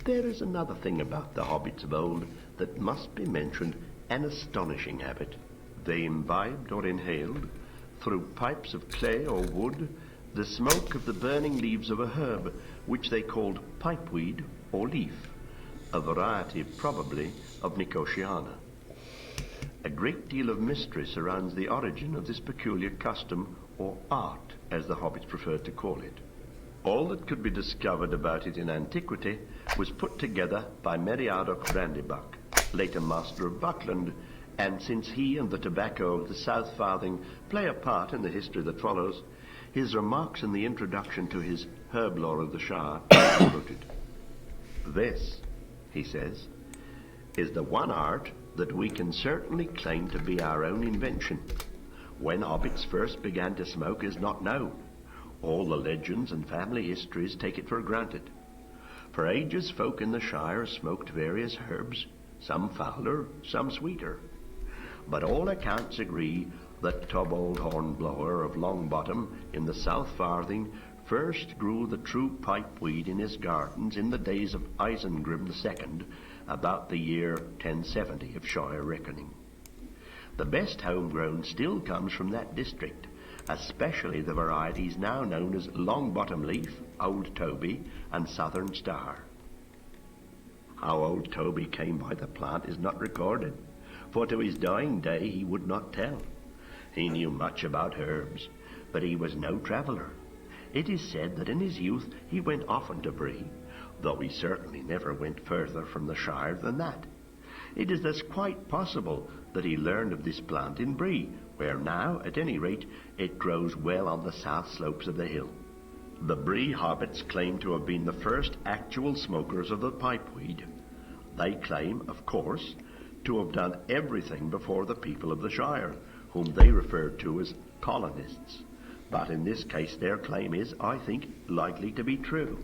There is another thing about the hobbits of old that must be mentioned, an astonishing habit. They imbibed or inhaled, through pipes of clay or wood, the smoke of the burning leaves of a herb, which they called pipeweed or leaf, a variety probably of Nicotiana. A great deal of mystery surrounds the origin of this peculiar custom, or art, as the hobbits preferred to call it. All that could be discovered about it in antiquity was put together by Meriadoc Brandybuck, later master of Buckland, and since he and the tobacco of the South Farthing play a part in the history that follows, his remarks in the introduction to his Herb Lore of the Shire are quoted. "This," he says, "is the one art that we can certainly claim to be our own invention. When hobbits first began to smoke is not known. All the legends and family histories take it for granted. For ages folk in the Shire smoked various herbs, some fouler, some sweeter. But all accounts agree that Tobold Hornblower of Longbottom in the South Farthing first grew the true pipeweed in his gardens in the days of Isengrim II, about the year 1070 of Shire reckoning. The best homegrown still comes from that district, especially the varieties now known as Longbottom Leaf, Old Toby, and Southern Star. How Old Toby came by the plant is not recorded, for to his dying day he would not tell. He knew much about herbs, but he was no traveller. It is said that in his youth he went often to Bree, though he certainly never went further from the Shire than that. It is thus quite possible that he learned of this plant in Bree, where now, at any rate, it grows well on the south slopes of the hill. The Bree hobbits claim to have been the first actual smokers of the pipeweed. They claim, of course, to have done everything before the people of the Shire, whom they referred to as colonists. But in this case their claim is, I think, likely to be true.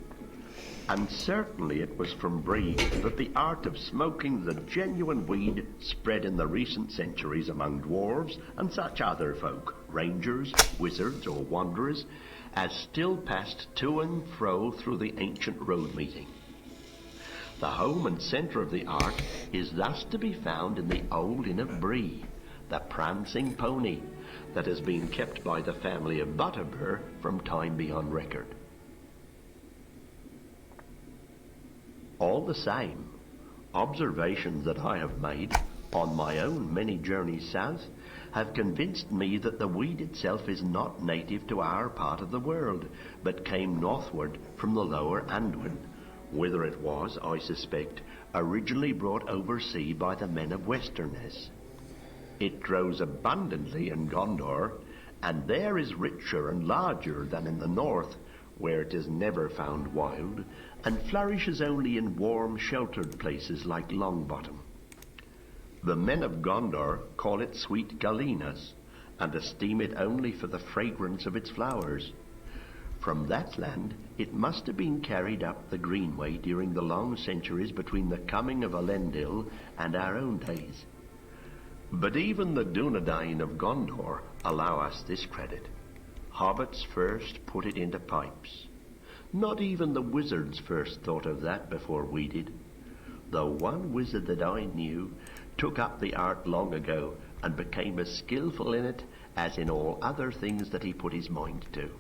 And certainly it was from Bree that the art of smoking the genuine weed spread in the recent centuries among dwarves and such other folk, rangers, wizards, or wanderers, as still passed to and fro through the ancient road meeting. The home and centre of the art is thus to be found in the old inn of Bree, the prancing pony that has been kept by the family of Butterbur from time beyond record. All the same, observations that I have made on my own many journeys south have convinced me that the weed itself is not native to our part of the world, but came northward from the lower Anduin, whither it was, I suspect, originally brought oversea by the men of Westerness. It grows abundantly in Gondor, and there is richer and larger than in the north, where it is never found wild, and flourishes only in warm, sheltered places like Longbottom. The men of Gondor call it sweet Galenas, and esteem it only for the fragrance of its flowers. From that land it must have been carried up the Greenway during the long centuries between the coming of Elendil and our own days. But even the Dunedain of Gondor allow us this credit. Hobbits first put it into pipes. Not even the wizards first thought of that before we did. The one wizard that I knew took up the art long ago and became as skillful in it as in all other things that he put his mind to.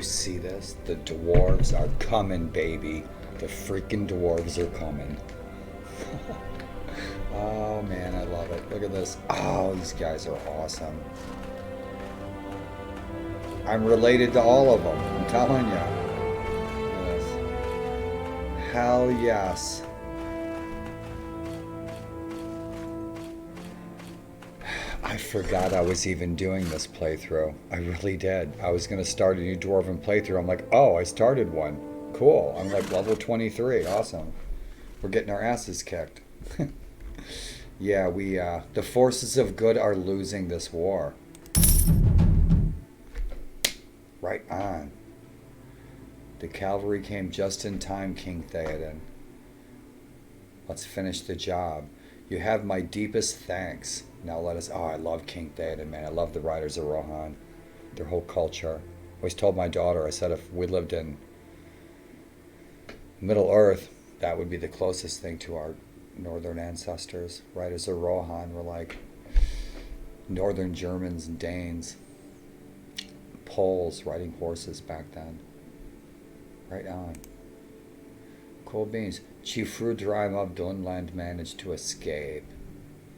you see this? The dwarves are coming, baby. The freaking dwarves are coming. Oh man, I love it. Look at this. Oh, these guys are awesome. I'm related to all of them. I'm telling you. Yes. Hell yes. I forgot I was even doing this playthrough. I really did. I was going to start a new Dwarven playthrough. I'm like, oh, I started one. Cool. I'm like level 23. Awesome. We're getting our asses kicked. Yeah, the forces of good are losing this war. Right on. The cavalry came just in time, King Theoden. Let's finish the job. You have my deepest thanks. Now let us... Oh, I love King Theoden, man. I love the Riders of Rohan. Their whole culture. I always told my daughter, I said if we lived in Middle Earth, that would be the closest thing to our northern ancestors. Riders of Rohan were like northern Germans and Danes. Poles riding horses back then. Right on. Cool beans. Chief Rudheim of Dunland managed to escape.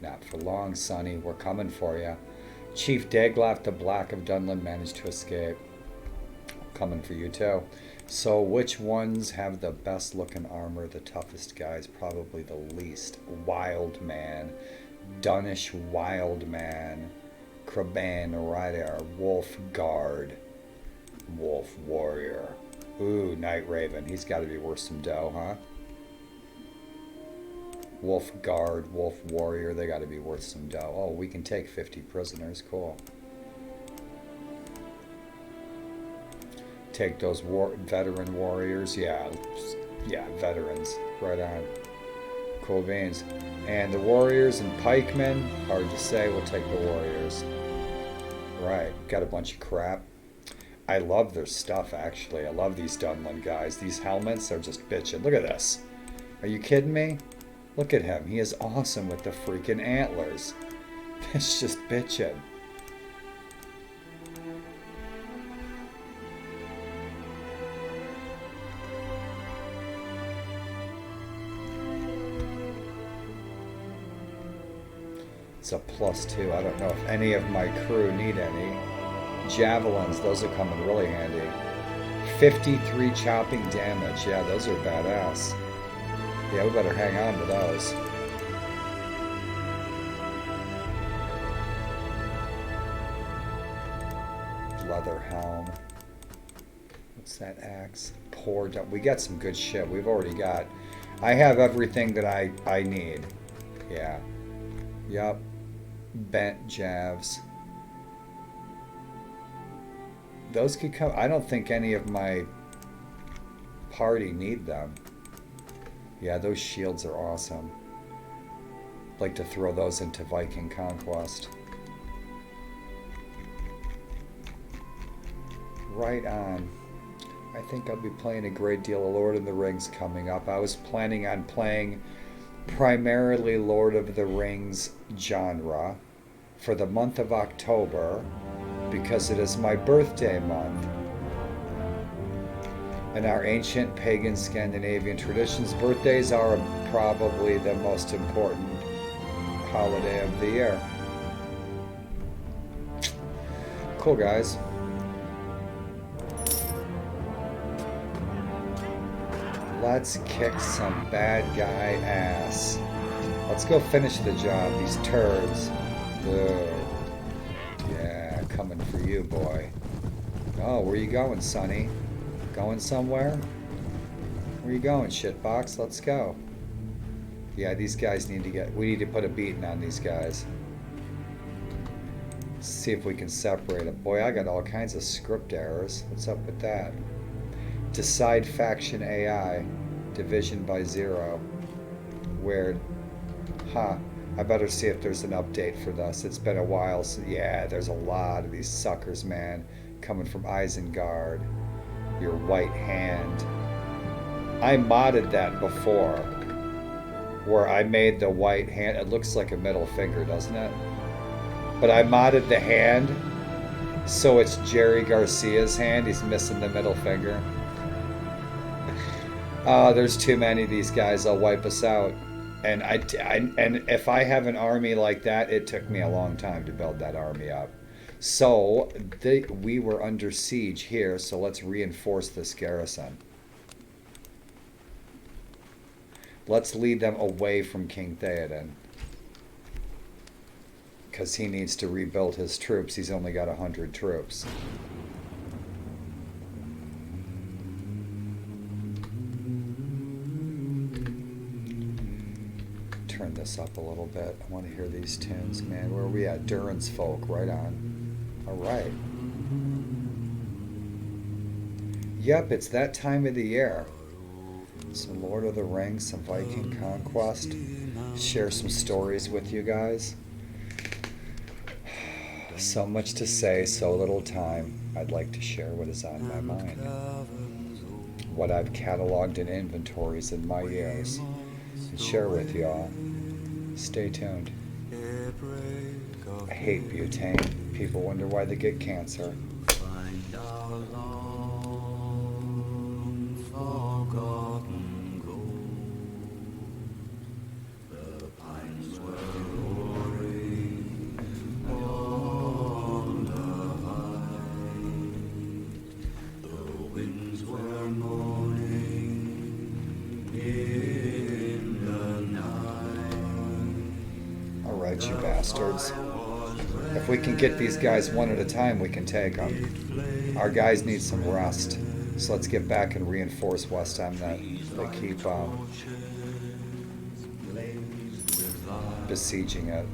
Not for long, Sonny. We're coming for you. Chief Daglaf the Black of Dunland managed to escape. Coming for you too. So which ones have the best looking armor? The toughest guys? Probably the least. Wild Man. Dunish Wild Man. Kraban Rider. Wolf Guard. Wolf Warrior. Ooh, Night Raven. He's got to be worth some dough, huh? Wolf Guard, Wolf Warrior, they got to be worth some dough. Oh, we can take 50 prisoners. Cool. Take those veteran warriors. Yeah, veterans. Right on. Cool beans. And the warriors and pikemen, hard to say. We'll take the warriors. Right. Got a bunch of crap. I love their stuff, actually. I love these Dunland guys. These helmets are just bitchin'. Look at this. Are you kidding me? Look at him. He is awesome with the freaking antlers. It's just bitchin'. It's a +2. I don't know if any of my crew need any. Javelins, those are coming really handy. 53 chopping damage. Yeah, those are badass. Yeah, we better hang on to those. Leather helm. What's that axe? Poor dump. We got some good shit. We've already got... I have everything that I need. Yeah. Yup. Bent javs. Those could come... I don't think any of my party need them. Yeah, those shields are awesome. I'd like to throw those into Viking Conquest. Right on. I think I'll be playing a great deal of Lord of the Rings coming up. I was planning on playing primarily Lord of the Rings genre for the month of October because it is my birthday month. In our ancient pagan Scandinavian traditions, birthdays are probably the most important holiday of the year. Cool, guys. Let's kick some bad guy ass. Let's go finish the job, these turds. Ugh. Yeah, coming for you, boy. Oh, where you going, Sonny? Going somewhere? Where you going, shitbox? Let's go. Yeah, these guys need to get... We need to put a beating on these guys. See if we can separate them. Boy, I got all kinds of script errors. What's up with that? Decide faction AI. Division by 0. Weird. Huh. I better see if there's an update for this. It's been a while. So yeah, there's a lot of these suckers, man. Coming from Isengard. Your white hand. I modded that before. Where I made the white hand. It looks like a middle finger, doesn't it? But I modded the hand So it's Jerry Garcia's hand. He's missing the middle finger. There's too many of these guys. They'll wipe us out. And and if I have an army like that, it took me a long time to build that army up. So we were under siege here, so let's reinforce this garrison. Let's lead them away from King Theoden. Because he needs to rebuild his troops. He's only got 100 troops. Turn this up a little bit. I want to hear these tunes, man. Where are we at? Durin's Folk, right on. All right. Yep, it's that time of the year. Some Lord of the Rings, some Viking conquest. Share some stories with you guys. So much to say, so little time. I'd like to share what is on my mind. What I've cataloged in inventories in my years. And share with y'all. Stay tuned. I hate butane. People wonder why they get cancer. You bastards. If we can get these guys one at a time, we can take them. Our guys need some rest. So let's get back and reinforce West End that they keep besieging it.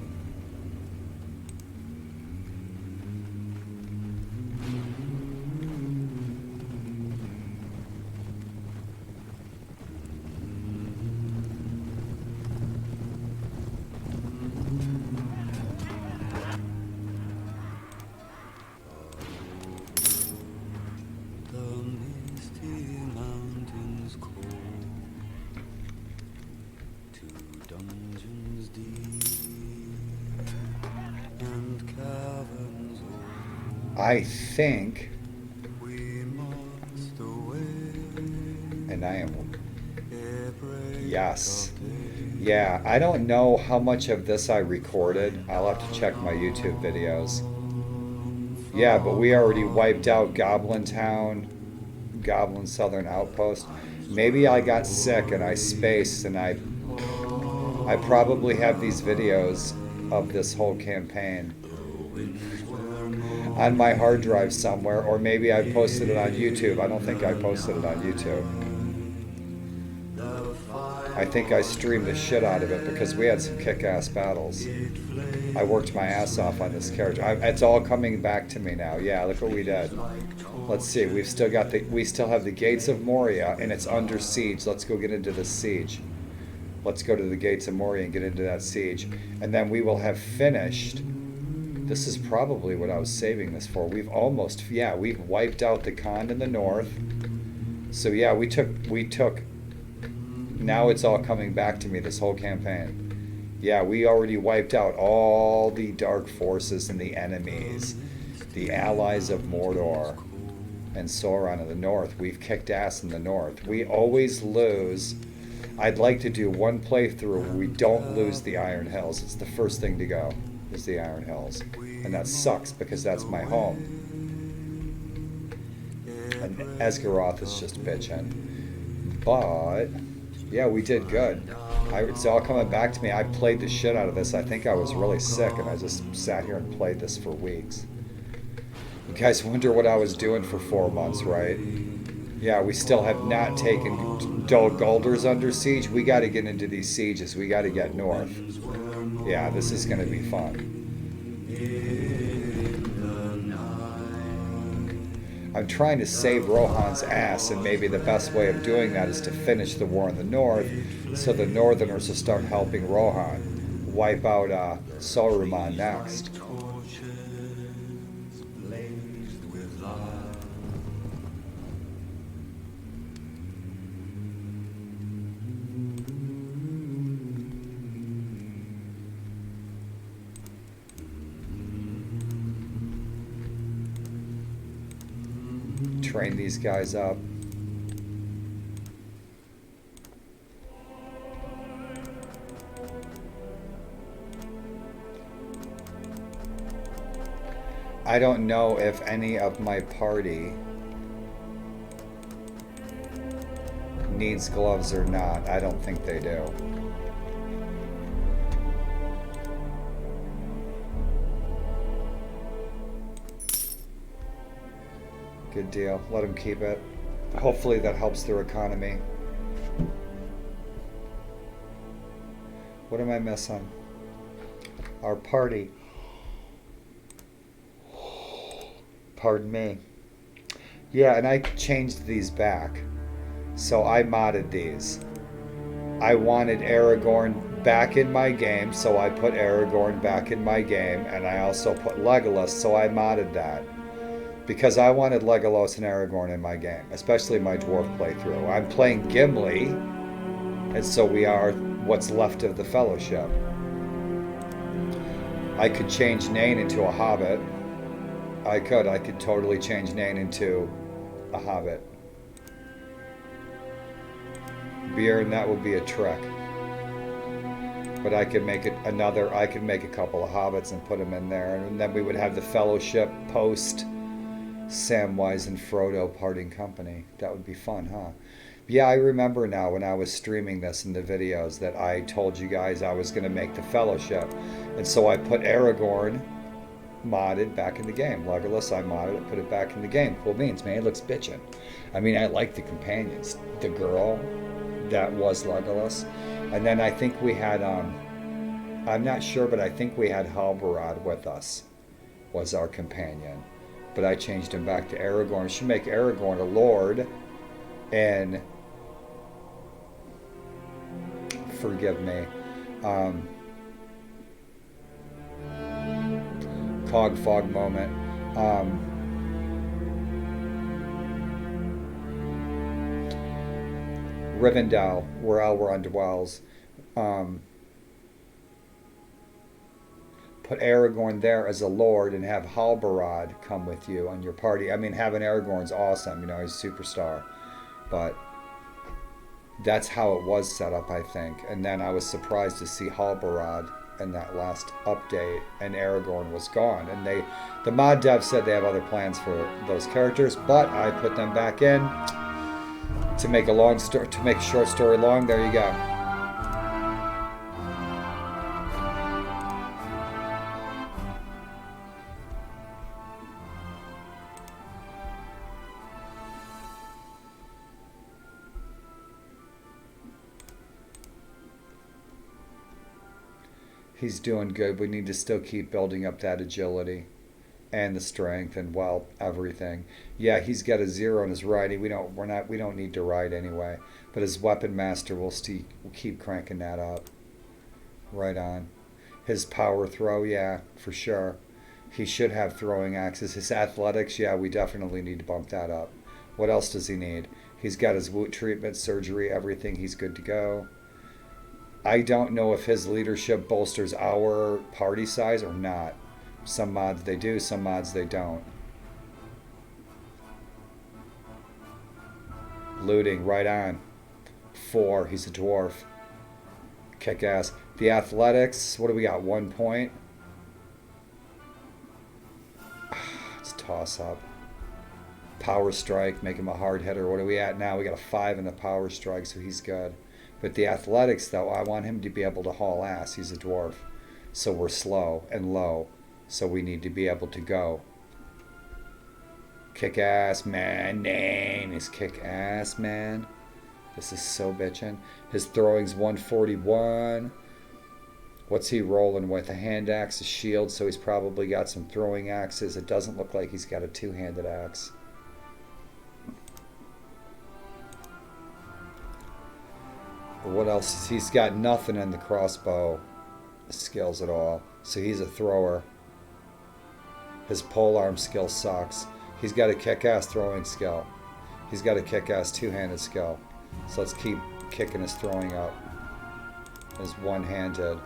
I think, and I am, yes, yeah, I don't know how much of this I recorded. I'll have to check my YouTube videos. Yeah, but we already wiped out Goblin Town, Goblin Southern Outpost. Maybe I got sick and I spaced, and I probably have these videos of this whole campaign on my hard drive somewhere, or maybe I posted it on YouTube. I don't think I posted it on YouTube. I think I streamed the shit out of it because we had some kick-ass battles. I worked my ass off on this character. It's all coming back to me now. Yeah, look what we did. Let's see. We still have the Gates of Moria, and it's under siege. Let's go get into this siege. Let's go to the Gates of Moria and get into that siege, and then we will have finished. This is probably what I was saving this for. We've wiped out the Khan in the north. So yeah, we took, now it's all coming back to me, this whole campaign. Yeah, we already wiped out all the dark forces and the enemies, the allies of Mordor and Sauron in the north. We've kicked ass in the north. We always lose. I'd like to do one playthrough where we don't lose the Iron Hills. It's the first thing to go. Is the Iron Hills, and that sucks because that's my home. And Esgaroth is just bitching, but yeah, we did good. It's all coming back to me. I played the shit out of this. I think I was really sick, and I just sat here and played this for weeks. You guys wonder what I was doing for 4 months, right? Yeah, we still have not taken Dol Gulder's under siege. We got to get into these sieges. We got to get north. Yeah, this is going to be fun. I'm trying to save Rohan's ass, and maybe the best way of doing that is to finish the war in the north, so the northerners will start helping Rohan wipe out Saruman next. train these guys up. I don't know if any of my party needs gloves or not. I don't think they do. Good deal. Let them keep it. Hopefully that helps their economy. What am I missing? Our party. Pardon me. Yeah, and I changed these back. So I modded these. I wanted Aragorn back in my game, so I put Aragorn back in my game, and I also put Legolas, so I modded that. Because I wanted Legolas and Aragorn in my game, especially my dwarf playthrough. I'm playing Gimli, and so we are what's left of the Fellowship. I could change Nain into a hobbit. I could totally change Nain into a hobbit. Bjorn, that would be a trek. But I could make it I could make a couple of hobbits and put them in there. And then we would have the Fellowship post Samwise and Frodo parting company. That would be fun, huh? Yeah, I remember now when I was streaming this in the videos that I told you guys I was going to make the Fellowship. And so I put Aragorn modded back in the game. Legolas, I modded it, put it back in the game. Cool beans, man. It looks bitchin'. I mean, I like the companions. The girl, that was Legolas. And then I think we had, I'm not sure, but I think we had Halbarad with us, was our companion. But I changed him back to Aragorn. I should make Aragorn a lord. And, forgive me, Cog Fog moment. Rivendell, where Elrond dwells. Put Aragorn there as a lord and have Halbarad come with you on your party. I mean, having Aragorn's awesome, you know, he's a superstar. But that's how it was set up, I think. And then I was surprised to see Halbarad in that last update, and Aragorn was gone. And the mod dev said they have other plans for those characters, but I put them back in to make a short story long. There you go. He's doing good. We need to still keep building up that agility and the strength and, well, everything. Yeah, he's got a 0 in his riding. We don't need to ride anyway. But his weapon master we'll keep cranking that up. Right on. His power throw, yeah, for sure. He should have throwing axes. His athletics, yeah, we definitely need to bump that up. What else does he need? He's got his wound treatment, surgery, everything. He's good to go. I don't know if his leadership bolsters our party size or not. Some mods they do, some mods they don't. Looting, right on. 4, he's a dwarf. Kick ass. The athletics, what do we got? 1 point? It's toss up. Power strike, make him a hard hitter. What are we at now? We got a 5 in the power strike, so he's good. But the athletics, though, I want him to be able to haul ass. He's a dwarf. So we're slow and low. So we need to be able to go. Kick ass, man. Name is kick ass, man. This is so bitchin'. His throwing's 141. What's he rolling with? A hand axe, a shield. So he's probably got some throwing axes. It doesn't look like he's got a two-handed axe. But what else? He's got nothing in the crossbow skills at all. So he's a thrower. His polearm skill sucks. He's got a kick-ass throwing skill. He's got a kick-ass two-handed skill. So let's keep kicking his throwing up. His one-handed.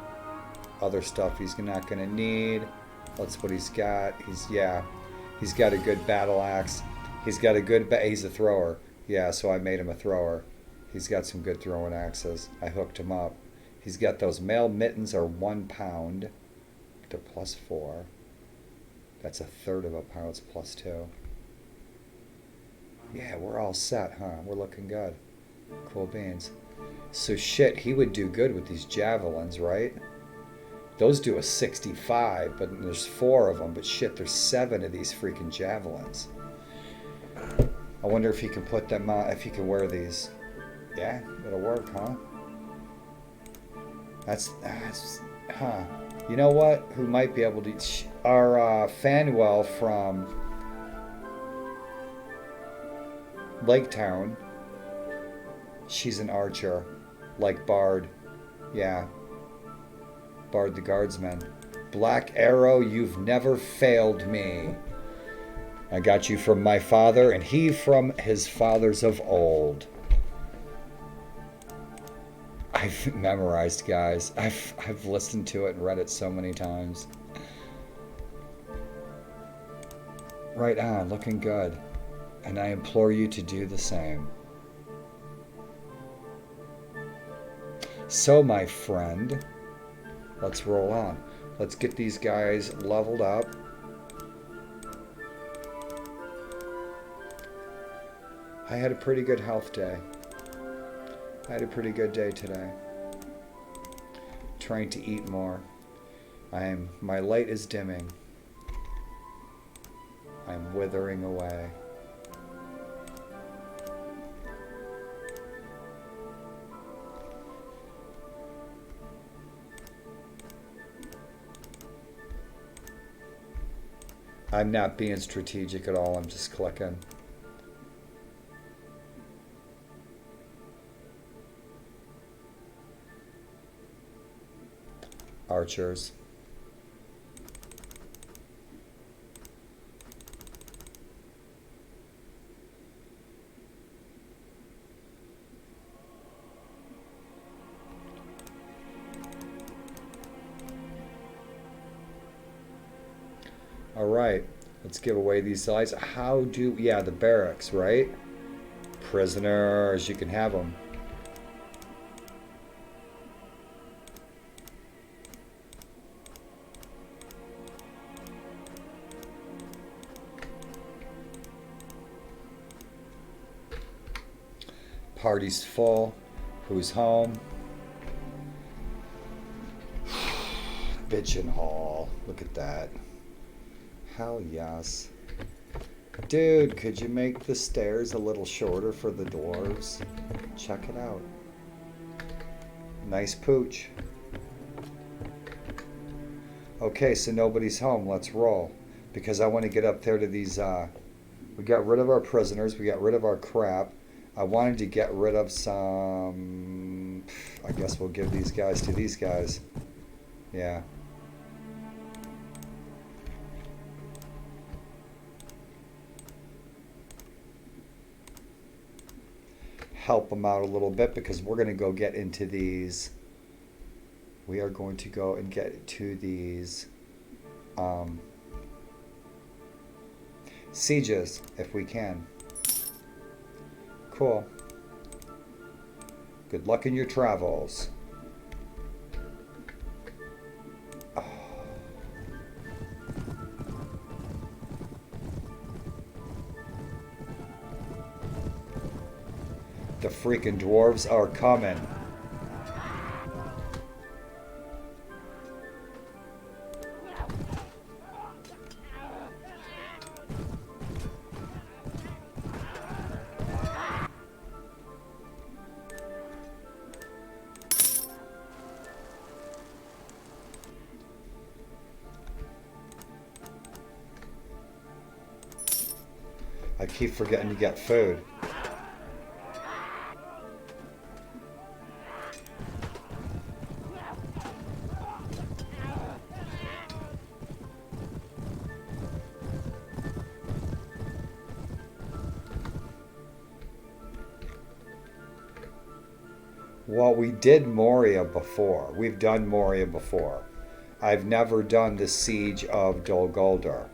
Other stuff he's not going to need. That's what he's got. He's got a good battle axe. He's got a good, he's a thrower. Yeah, so I made him a thrower. He's got some good throwing axes. I hooked him up. He's got those mail mittens are 1 pound. They're +4. That's a third of a pound. It's +2. Yeah, we're all set, huh? We're looking good. Cool beans. So shit, he would do good with these javelins, right? Those do a 65, but there's 4 of them. But shit, there's 7 of these freaking javelins. I wonder if he can put them on, if he can wear these. Yeah, it'll work, huh? That's huh. You know what? Who might be able to... Our Fanwell from Lake Town. She's an archer. Like Bard. Yeah. Bard the Guardsman. Black Arrow, you've never failed me. I got you from my father, and he from his fathers of old. I've memorized, guys. I've listened to it and read it so many times. Right on, looking good. And I implore you to do the same. So, my friend, let's roll on. Let's get these guys leveled up. I had a pretty good health day. I had a pretty good day today. Trying to eat more. My light is dimming. I'm withering away. I'm not being strategic at all. I'm just clicking. Archers. All right, let's give away these sides. Yeah, the barracks, right? Prisoners, you can have them. Party's full. Who's home? Bitchin' Hall. Look at that. Hell yes. Dude, could you make the stairs a little shorter for the dwarves? Check it out. Nice pooch. Okay, so nobody's home. Let's roll. Because I want to get up there to these... we got rid of our prisoners. We got rid of our crap. I wanted to get rid of some... I guess we'll give these guys to these guys. Yeah. Help them out a little bit because we're going to go get into these. We are going to go and get to these sieges if we can. Cool. Good luck in your travels. Oh. The freaking dwarves are coming. I keep forgetting to get food. Well, we did Moria before. We've done Moria before. I've never done the Siege of Dol Guldur.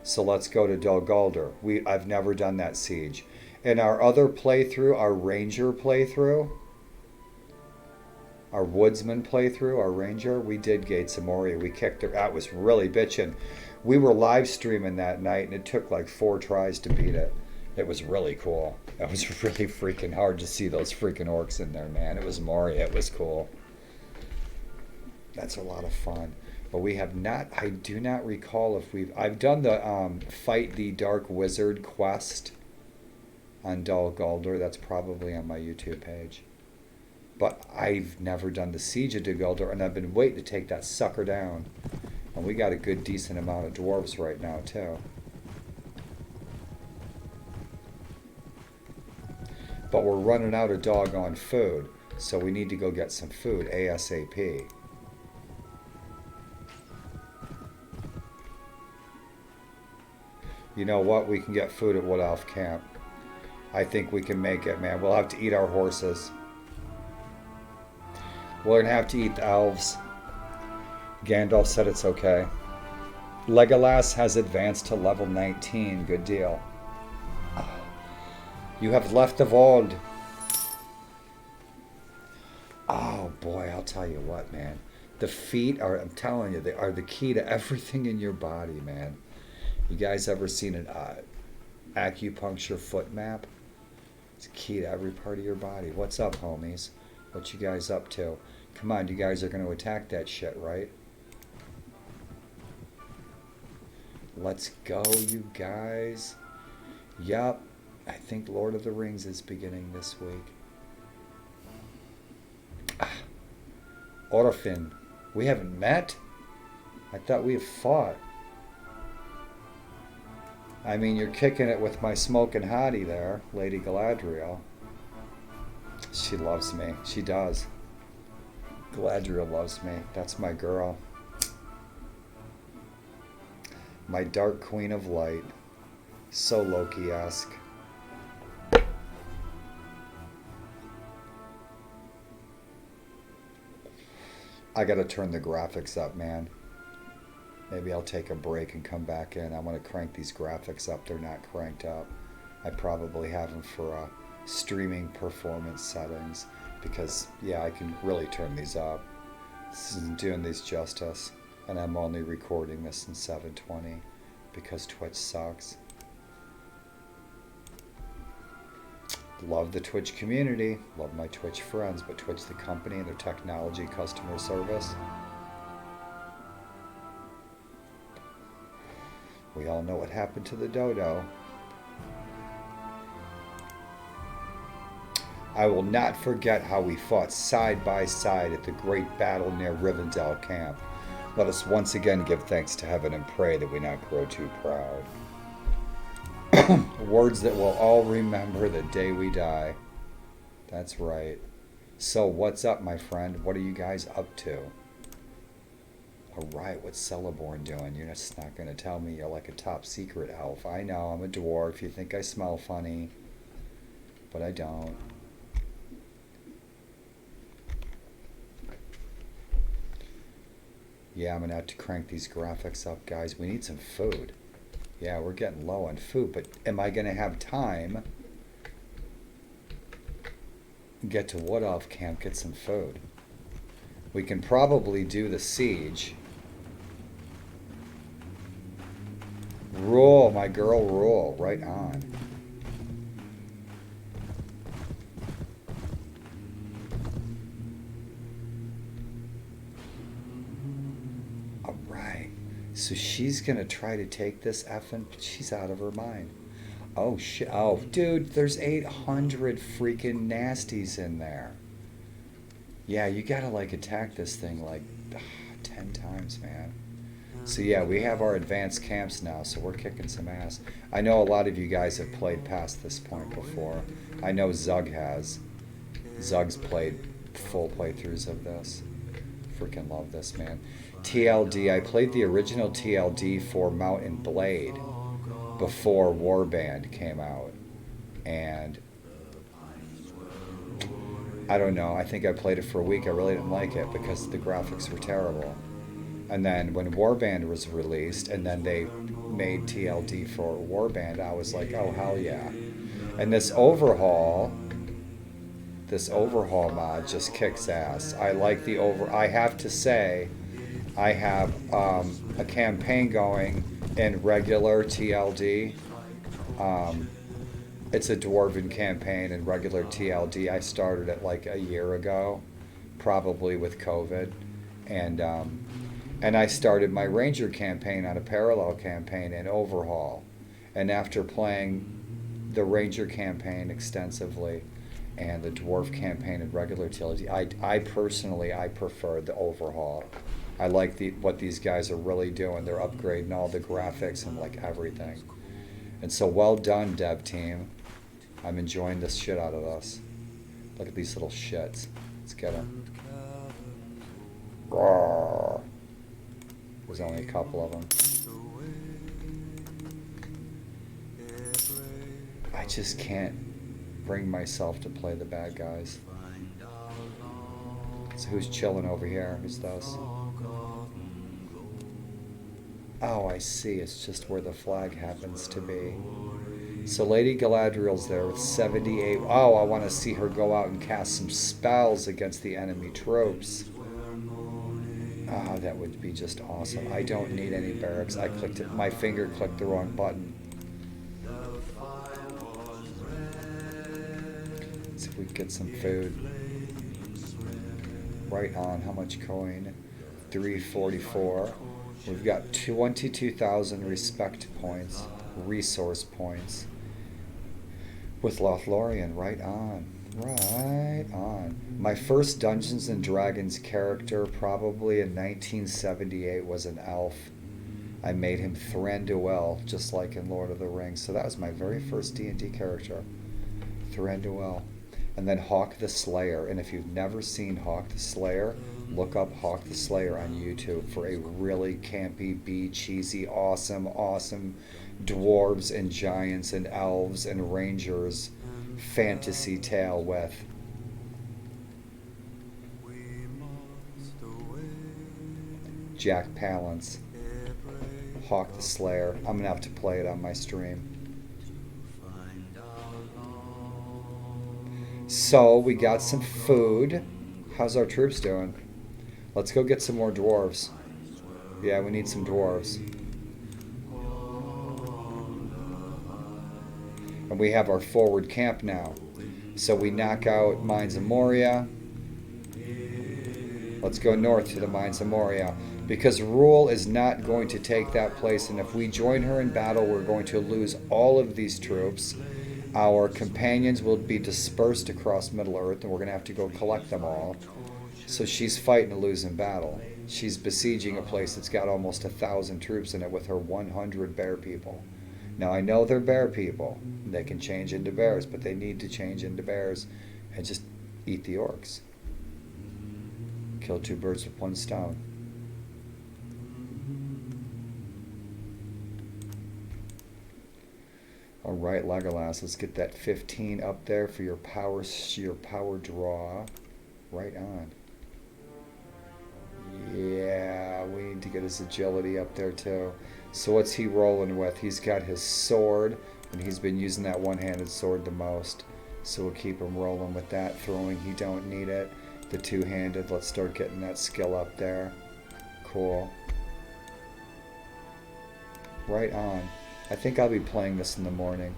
So let's go to Dol Guldur. I've never done that siege. In our other playthrough, our ranger playthrough, our woodsman playthrough, our ranger, we did Gates of Moria. We kicked her. That was really bitching. We were live streaming that night, and it took like 4 tries to beat it. It was really cool. It was really freaking hard to see those freaking orcs in there, man. It was Moria. It was cool. That's a lot of fun. But we have not, I do not recall if I've done the Fight the Dark Wizard quest on Dol Guldur. That's probably on my YouTube page. But I've never done the Siege of Dol Guldur, and I've been waiting to take that sucker down. And we got a good, decent amount of dwarves right now, too. But we're running out of doggone food, so we need to go get some food ASAP. You know what? We can get food at Wood Elf Camp. I think we can make it, man. We'll have to eat our horses. We're going to have to eat the elves. Gandalf said it's okay. Legolas has advanced to level 19. Good deal. You have left the vault. Oh boy, I'll tell you what, man. The feet are, I'm telling you, they are the key to everything in your body, man. You guys ever seen an acupuncture foot map? It's key to every part of your body. What's up, homies? What you guys up to? Come on, you guys are going to attack that shit, right? Let's go, you guys. Yup. I think Lord of the Rings is beginning this week. Orphan. We haven't met? I thought we have fought. I mean, you're kicking it with my smoking hottie there, Lady Galadriel. She loves me. She does. Galadriel loves me. That's my girl. My Dark Queen of Light. So Loki-esque. I gotta turn the graphics up, man. Maybe I'll take a break and come back in. I want to crank these graphics up. They're not cranked up. I probably have them for streaming performance settings because, yeah, I can really turn these up. This isn't doing these justice. And I'm only recording this in 720 because Twitch sucks. Love the Twitch community. Love my Twitch friends, but Twitch the company and their technology, customer service. We all know what happened to the dodo. I will not forget how we fought side by side at the great battle near Rivendell Camp. Let us once again give thanks to heaven and pray that we not grow too proud. Words that we'll all remember the day we die. That's right. So what's up, my friend? What are you guys up to? Alright, what's Celeborn doing? You're just not going to tell me you're like a top secret elf. I know, I'm a dwarf. You think I smell funny. But I don't. Yeah, I'm going to have to crank these graphics up, guys. We need some food. Yeah, we're getting low on food, but am I going to have time to get to Wood Elf Camp, get some food? We can probably do the siege. Rule, my girl, rule. Right on. All right. So she's going to try to take this effing... She's out of her mind. Oh, shit. Oh, dude, there's 800 freaking nasties in there. Yeah, you got to, like, attack this thing, like, 10 times, man. So, yeah, we have our advanced camps now, so we're kicking some ass. I know a lot of you guys have played past this point before. I know Zug has. Zug's played full playthroughs of this. Freaking love this, man. TLD, I played the original TLD for Mount and Blade before Warband came out. And I don't know, I think I played it for a week. I really didn't like it because the graphics were terrible. And then when Warband was released, and then they made TLD for Warband, I was like, oh hell yeah. And this overhaul mod just kicks ass. I like the I have to say, I have a campaign going in regular TLD. It's a dwarven campaign in regular TLD. I started it like a year ago, probably with COVID, and I started my Ranger campaign on a parallel campaign in Overhaul. And after playing the Ranger campaign extensively and the Dwarf campaign in regular TLD, I personally prefer the Overhaul. I like what these guys are really doing. They're upgrading all the graphics and like everything. And so well done, dev team. I'm enjoying this shit out of this. Look at these little shits. Let's get them. Roar. There's only a couple of them. I just can't bring myself to play the bad guys. So who's chilling over here? Who's this? Oh, I see. It's just where the flag happens to be. So Lady Galadriel's there with 78. Oh, I want to see her go out and cast some spells against the enemy troops. Oh, that would be just awesome. I don't need any barracks. I clicked it. My finger clicked the wrong button. Let's see if we can get some food. Right on. How much coin? 344. We've got 22,000 respect points, resource points. With Lothlorien, right on. Right on. My first Dungeons and Dragons character, probably in 1978, was an elf. I made him Thranduil, just like in Lord of the Rings. So that was my very first D&D character, Thranduil. And then Hawk the Slayer. And if you've never seen Hawk the Slayer, look up Hawk the Slayer on YouTube for a really campy, cheesy, awesome dwarves and giants and elves and rangers fantasy tale with Jack Palance. Hawk the Slayer. I'm gonna have to play it on my stream. So we got some food. How's our troops doing? Let's go get some more dwarves. Yeah, we need some dwarves. And we have our forward camp now. So we knock out Mines of Moria. Let's go north to the Mines of Moria. Because Rule is not going to take that place. And if we join her in battle, we're going to lose all of these troops. Our companions will be dispersed across Middle-earth, and we're going to have to go collect them all. So she's fighting a losing battle. She's besieging a place that's got almost 1,000 troops in it with her 100 bear people. Now, I know they're bear people. They can change into bears, but they need to change into bears and just eat the orcs. Kill two birds with one stone. All right, Legolas, let's get that 15 up there for your power draw. Right on. Yeah, we need to get his agility up there too. So what's he rolling with? He's got his sword, and he's been using that one-handed sword the most. So we'll keep him rolling with that. Throwing, he don't need it. The two-handed, let's start getting that skill up there. Cool. Right on. I think I'll be playing this in the morning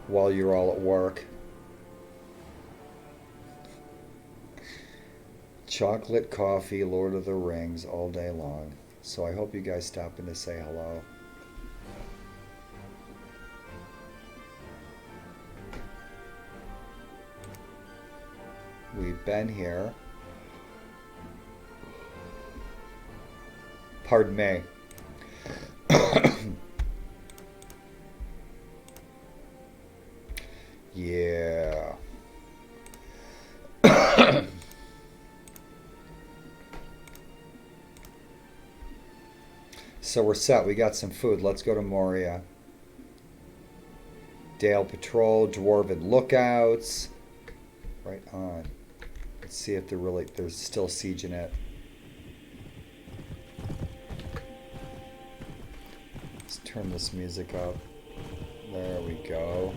while you're all at work. Chocolate, coffee, Lord of the Rings all day long. So I hope you guys stop in to say hello. We've been here. Pardon me. Yeah. So we're set. We got some food. Let's go to Moria. Dale Patrol, Dwarven Lookouts. Right on. Let's see if they're still sieging it. turn this music up. There we go.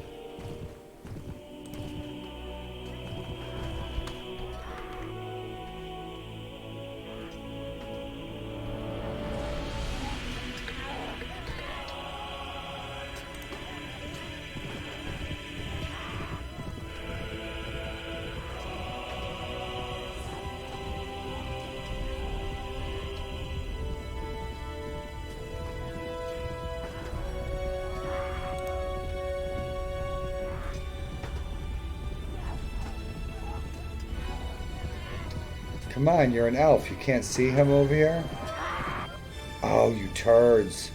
Come on, you're an elf. You can't see him over here? Oh, you turds.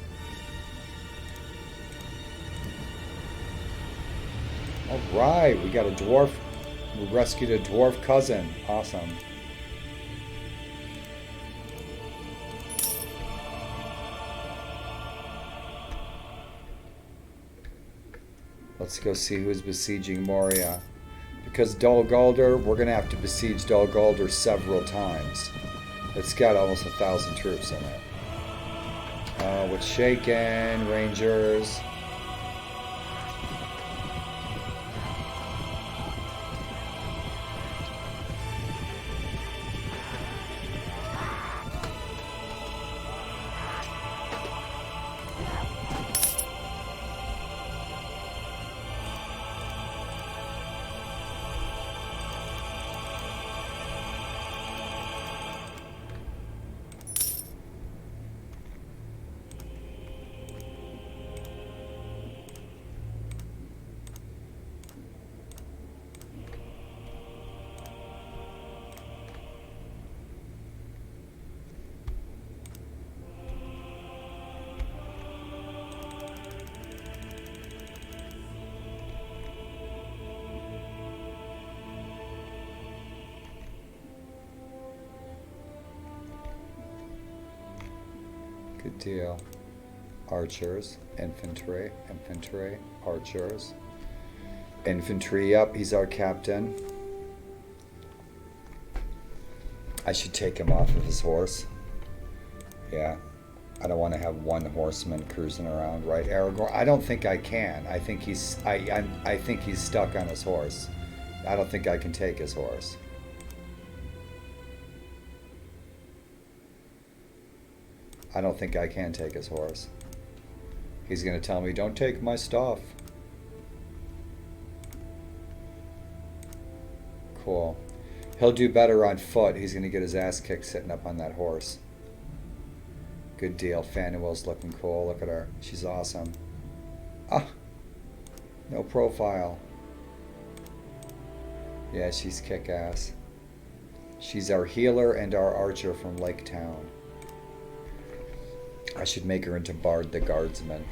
Alright, we got a dwarf. We rescued a dwarf cousin. Awesome. Let's go see who's besieging Moria. Because Dol Guldur, we're going to have to besiege Dol Guldur several times. It's got almost 1,000 troops in it. With Shaken, Rangers. Good deal. Archers, infantry, infantry, archers. Infantry, yep, he's our captain. I should take him off of his horse. Yeah. I don't want to have one horseman cruising around, right, Aragorn? I don't think I can. I think he's I think he's stuck on his horse. I don't think I can take his horse. I don't think I can take his horse. He's going to tell me, don't take my stuff. Cool. He'll do better on foot. He's going to get his ass kicked sitting up on that horse. Good deal. Fanuel's looking cool. Look at her. She's awesome. Ah! No profile. Yeah, she's kick-ass. She's our healer and our archer from Lake Town. I should make her into Bard the Guardsman.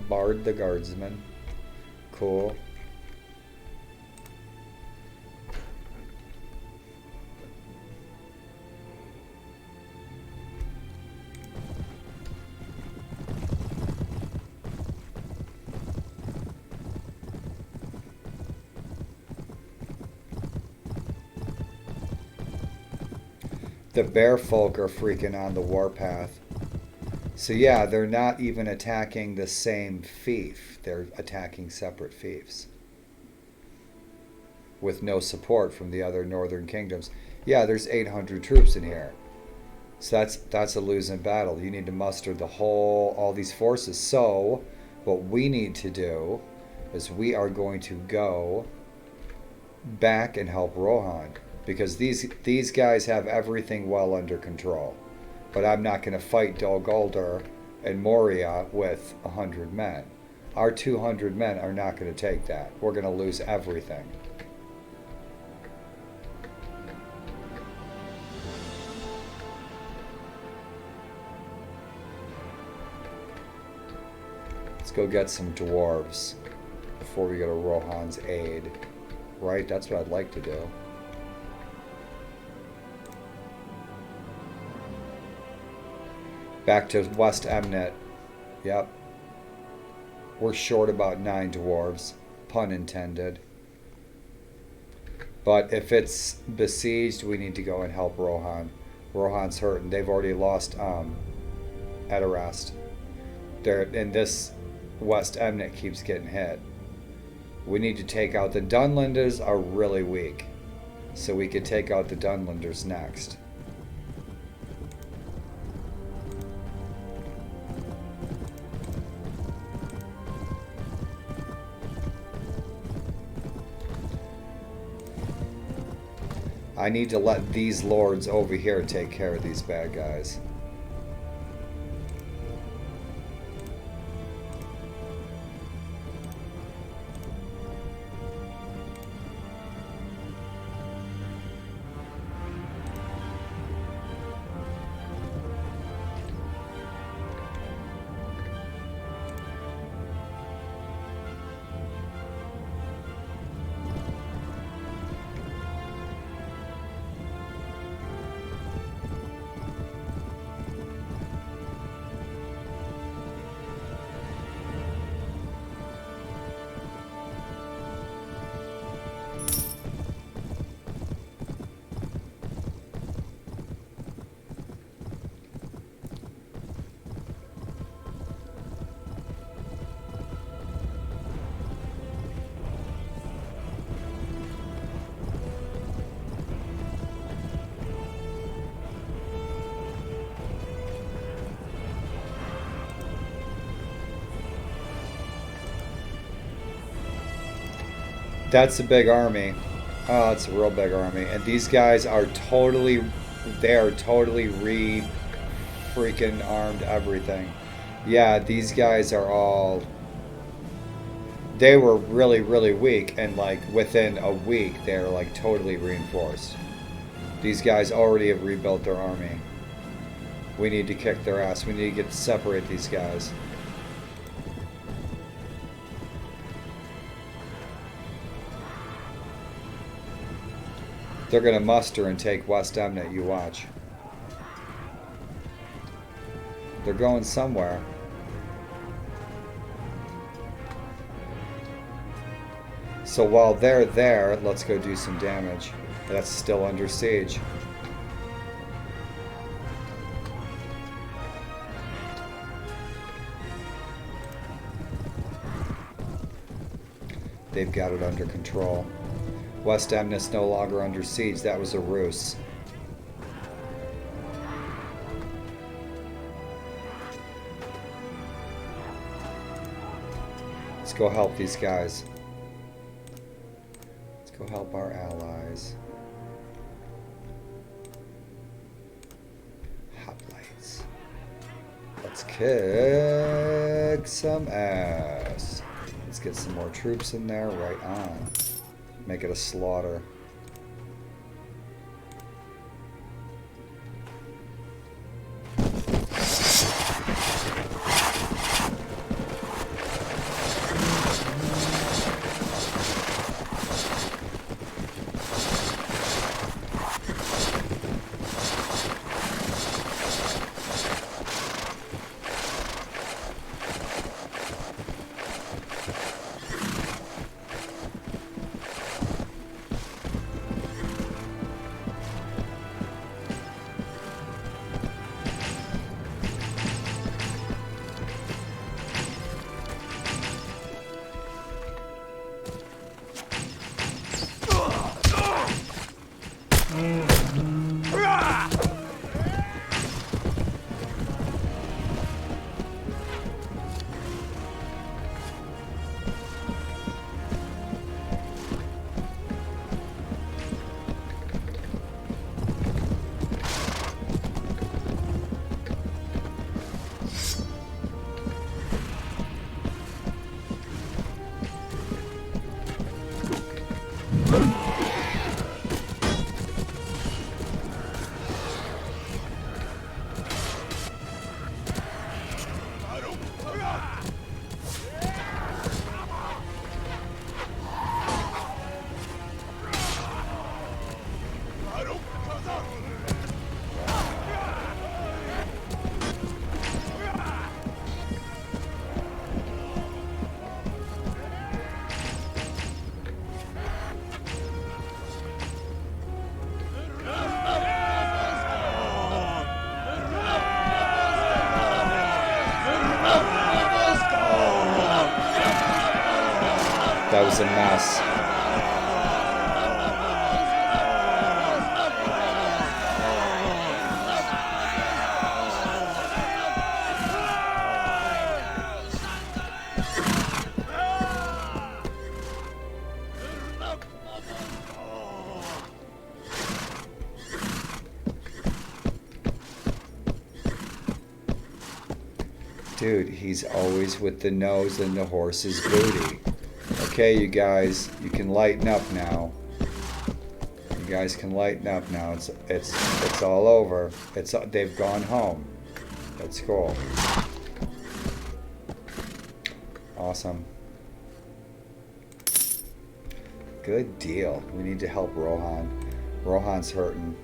Bard the Guardsman. Cool. The bear folk are freaking on the warpath. So yeah, they're not even attacking the same fief. They're attacking separate fiefs. With no support from the other northern kingdoms. Yeah, there's 800 troops in here. So that's a losing battle. You need to muster all these forces. So what we need to do is we are going to go back and help Rohan. Because these guys have everything well under control. But I'm not going to fight Dol Guldur and Moria with 100 men. Our 200 men are not going to take that. We're going to lose everything. Let's go get some dwarves before we go to Rohan's aid. Right? That's what I'd like to do. Back to West Emnet. Yep. We're short about 9 dwarves. Pun intended. But if it's besieged, we need to go and help Rohan. Rohan's hurting. They've already lost Edorast. And this West Emnet keeps getting hit. We need to take out the Dunlanders are really weak. So we could take out the Dunlanders next. I need to let these lords over here take care of these bad guys. That's a big army. Oh, it's a real big army. And these guys are totally, they are totally freaking armed everything. Yeah, these guys are all, they were really, really weak. And like within a week, they're like totally reinforced. These guys already have rebuilt their army. We need to kick their ass. We need to separate these guys. They're going to muster and take West Emnet, you watch. They're going somewhere. So while they're there, let's go do some damage. That's still under siege. They've got it under control. West Emnet's no longer under siege. That was a ruse. Let's go help these guys. Let's go help our allies. Hoplites. Let's kick some ass. Let's get some more troops in there. Right on. Make it a slaughter. was a mess. Dude, he's always with the nose in the horse's booty. Okay, you guys, you can lighten up now. You guys can lighten up now. It's all over. They've gone home. That's cool. Awesome. Good deal. We need to help Rohan. Rohan's hurting.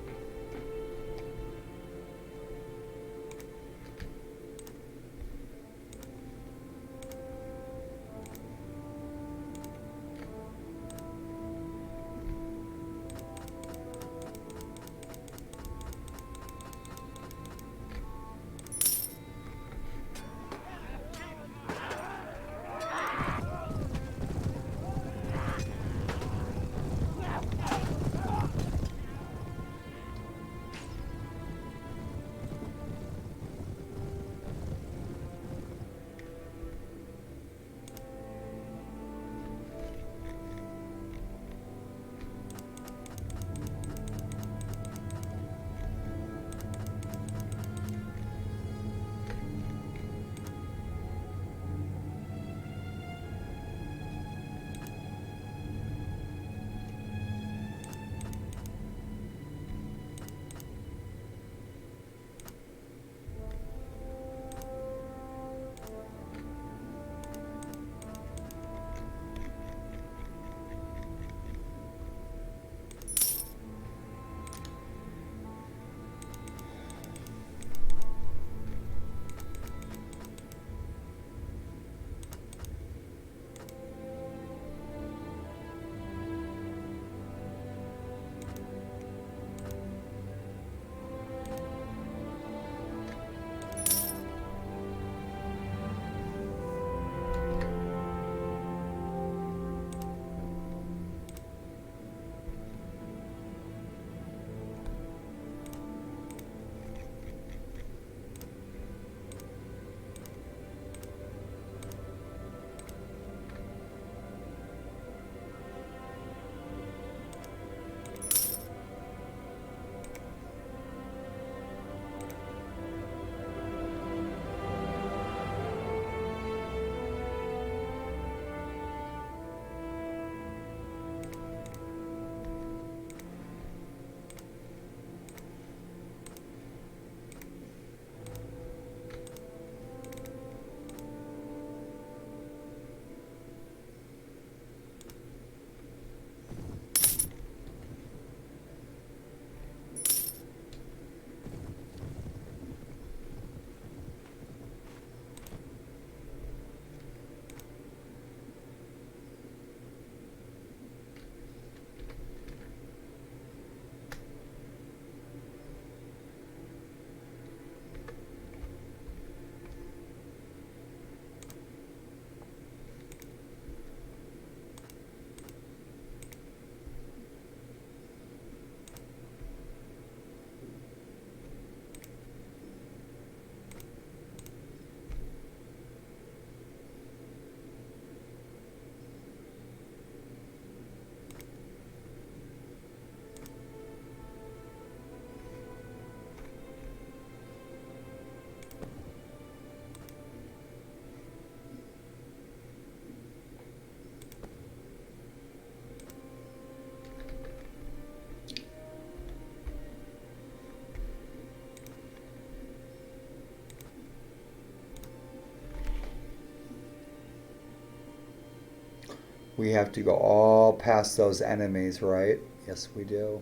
We have to go all past those enemies, right? Yes, we do.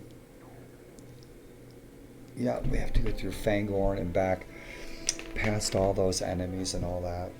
Yeah, we have to go through Fangorn and back past all those enemies and all that.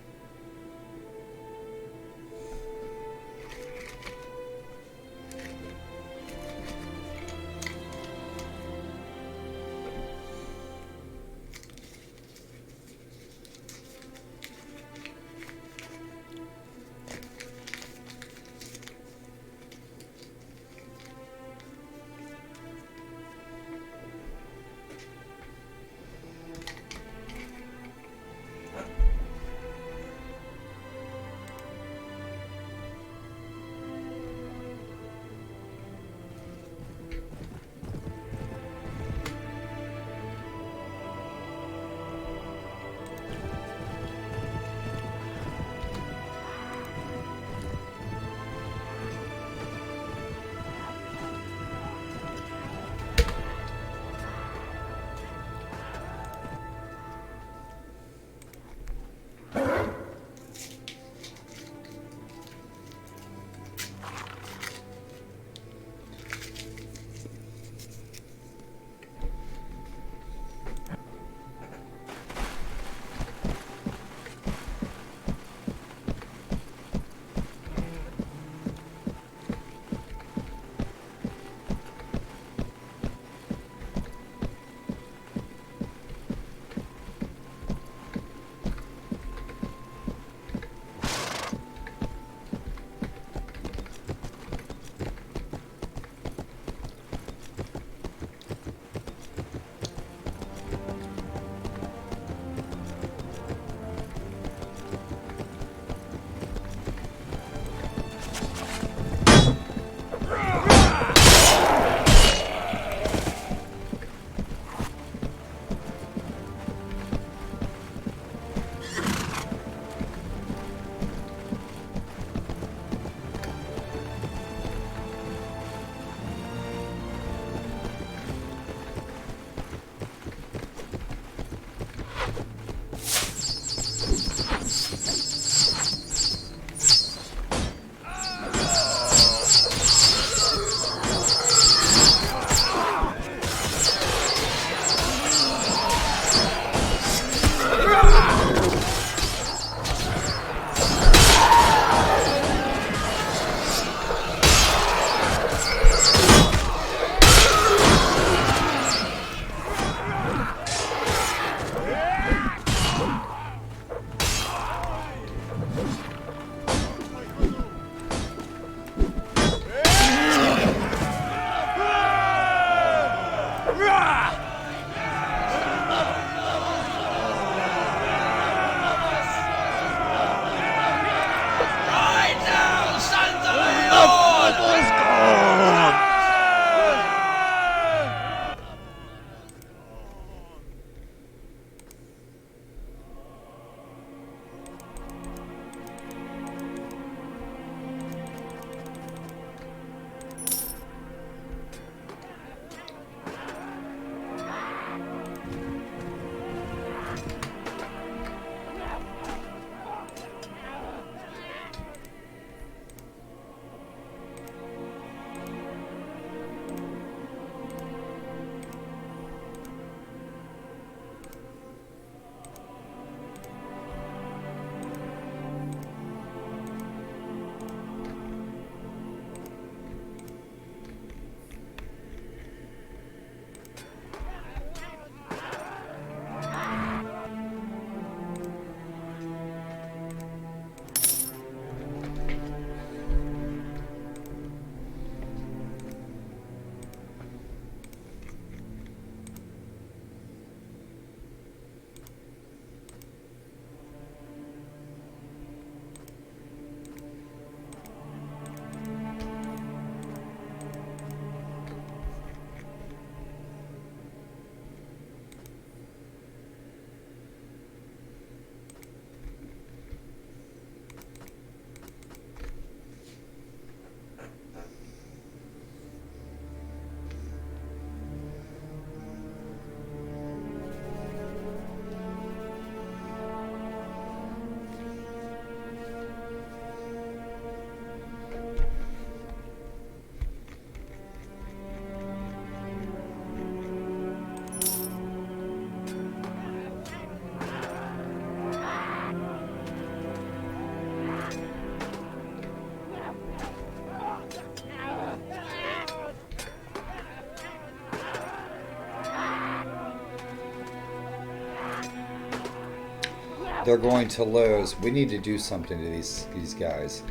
they're going to lose. We need to do something to these guys.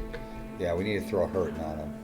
Yeah, we need to throw a hurting on them.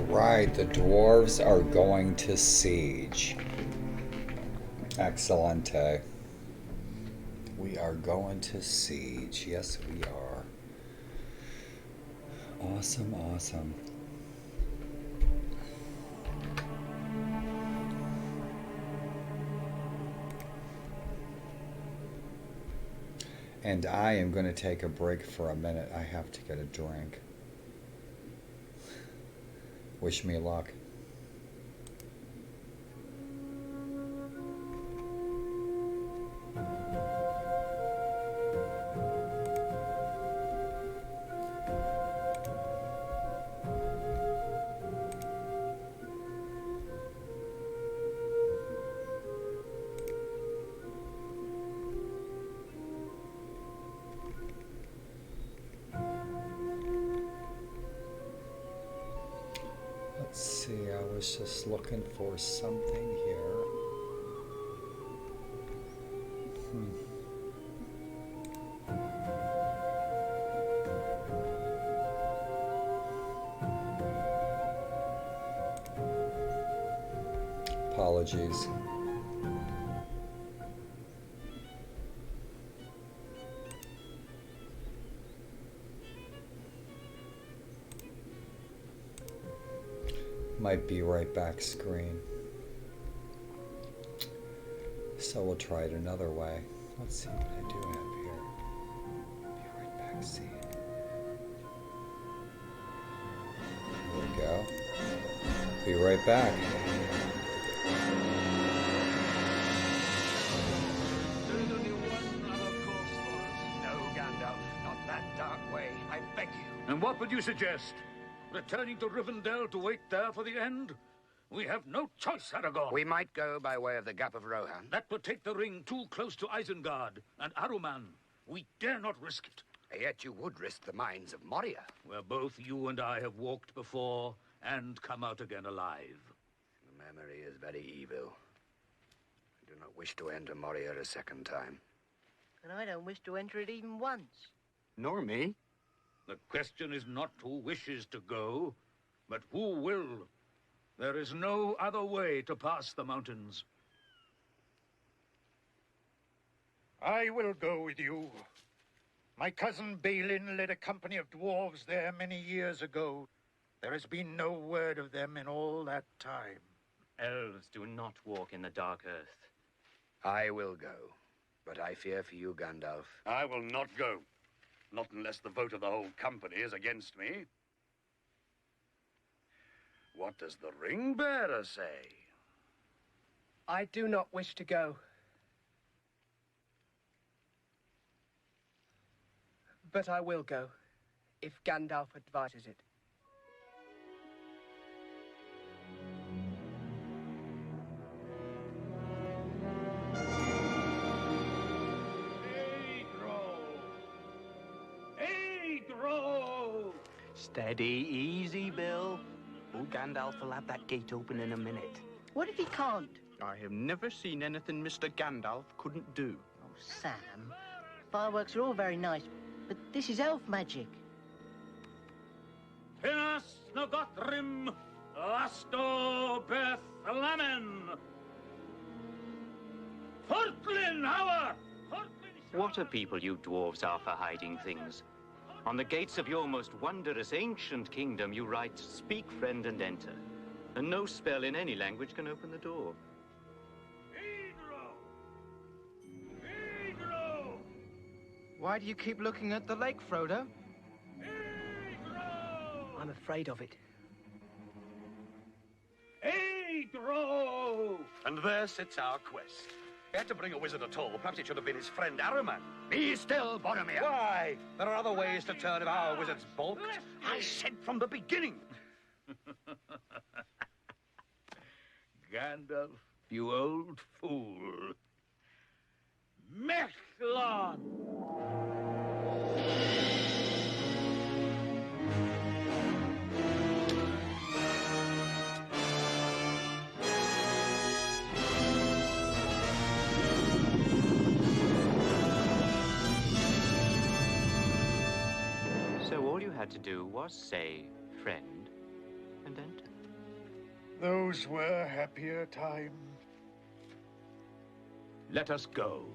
Right, the dwarves are going to siege. Excellente. We are going to siege. Yes, we are. Awesome, awesome. And I am going to take a break for a minute. I have to get a drink. Wish me luck. Let's see, I was just looking for something here. Apologies. Might be right back screen. So we'll try it another way. Let's see what I do have here. Be right back scene. There we go. Be right back. There's only one other course for us. No, Gandalf, not that dark way. I beg you. And what would you suggest? Returning to Rivendell to wait there for the end? We have no choice, Aragorn. We might go by way of the Gap of Rohan. That would take the ring too close to Isengard and Saruman. We dare not risk it. Yet you would risk the mines of Moria. Where both you and I have walked before and come out again alive. The memory is very evil. I do not wish to enter Moria a second time. And I don't wish to enter it even once. Nor me. The question is not who wishes to go, but who will. There is no other way to pass the mountains. I will go with you. My cousin Balin led a company of dwarves there many years ago. There has been no word of them in all that time. Elves do not walk in the dark earth. I will go, but I fear for you, Gandalf. I will not go. Not unless the vote of the whole company is against me. What does the ring bearer say? I do not wish to go. But I will go, if Gandalf advises it. Steady, easy, Bill. Old Gandalf will have that gate open in a minute. What if he can't? I have never seen anything Mr. Gandalf couldn't do. Oh, Sam. Fireworks are all very nice, but this is elf magic. Finas Nogotrim, Lasto Beth Lamen. Fortlin Hour! What a people you dwarves are for hiding things. On the gates of your most wondrous ancient kingdom, you write, "Speak, friend, and enter." And no spell in any language can open the door. Why do you keep looking at the lake, Frodo? I'm afraid of it. And there sits our quest. We had to bring a wizard at all. Perhaps it should have been his friend Saruman. Be still, Boromir. Why? There are other ways to turn if our wizard's balked. I said from the beginning. Gandalf, you old fool. Mechlon! So all you had to do was say, friend, and enter. Those were happier times. Let us go.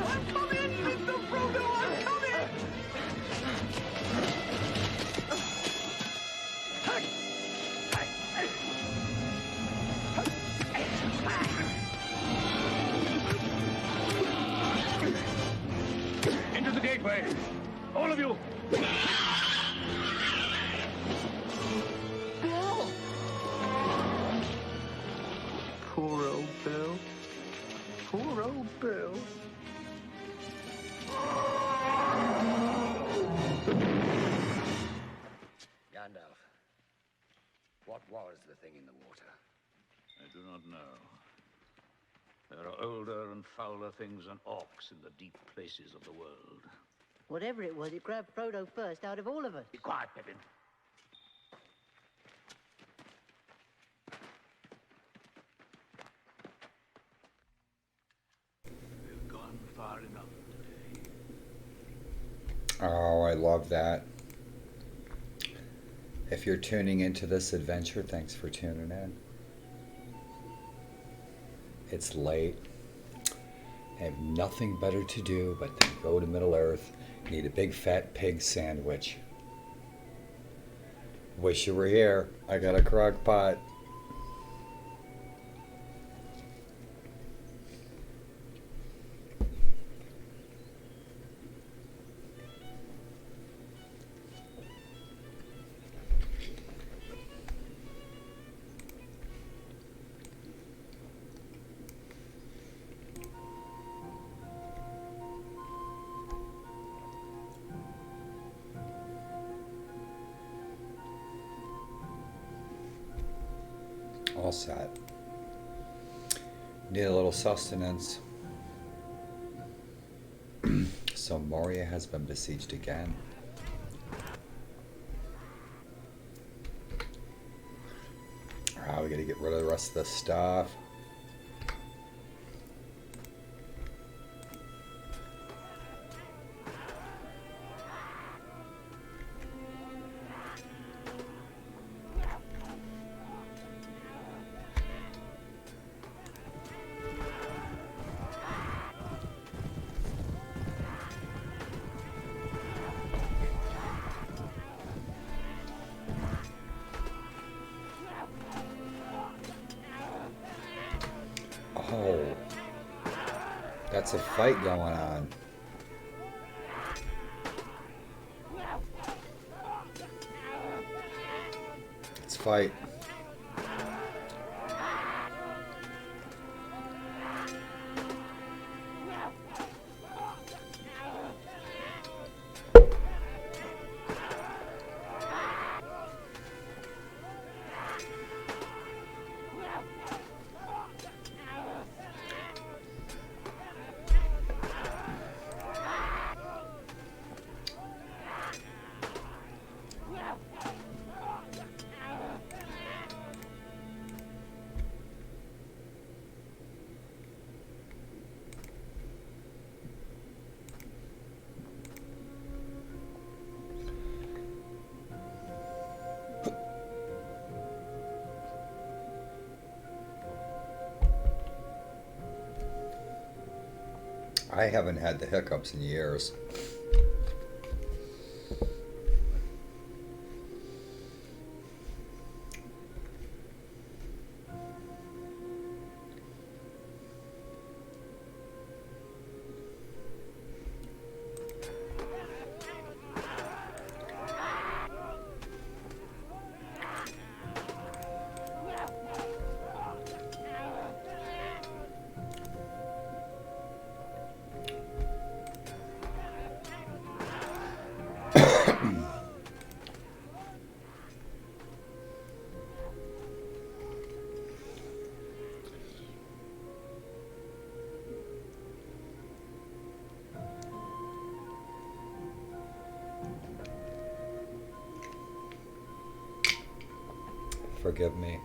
I'm coming, Mr. Frodo, I'm coming! Into the gateway. All of you. Bill! Poor old Bill. Poor old Bill. Gandalf, what was the thing in the water? I do not know. There are older and fouler things than orcs in the deep places of the world. Whatever it was, it grabbed Frodo first out of all of us. Be quiet, Pippin. We've gone far enough today. Oh, I love that. If you're tuning into this adventure, thanks for tuning in. It's late. I have nothing better to do but to go to Middle Earth and eat a big fat pig sandwich. Wish you were here. I got a crock pot. All set. Need a little sustenance. So Moria has been besieged again. We gotta get rid of the rest of the stuff. Oh, that's a fight going on. Let's fight. I haven't had the hiccups in years. forgive me.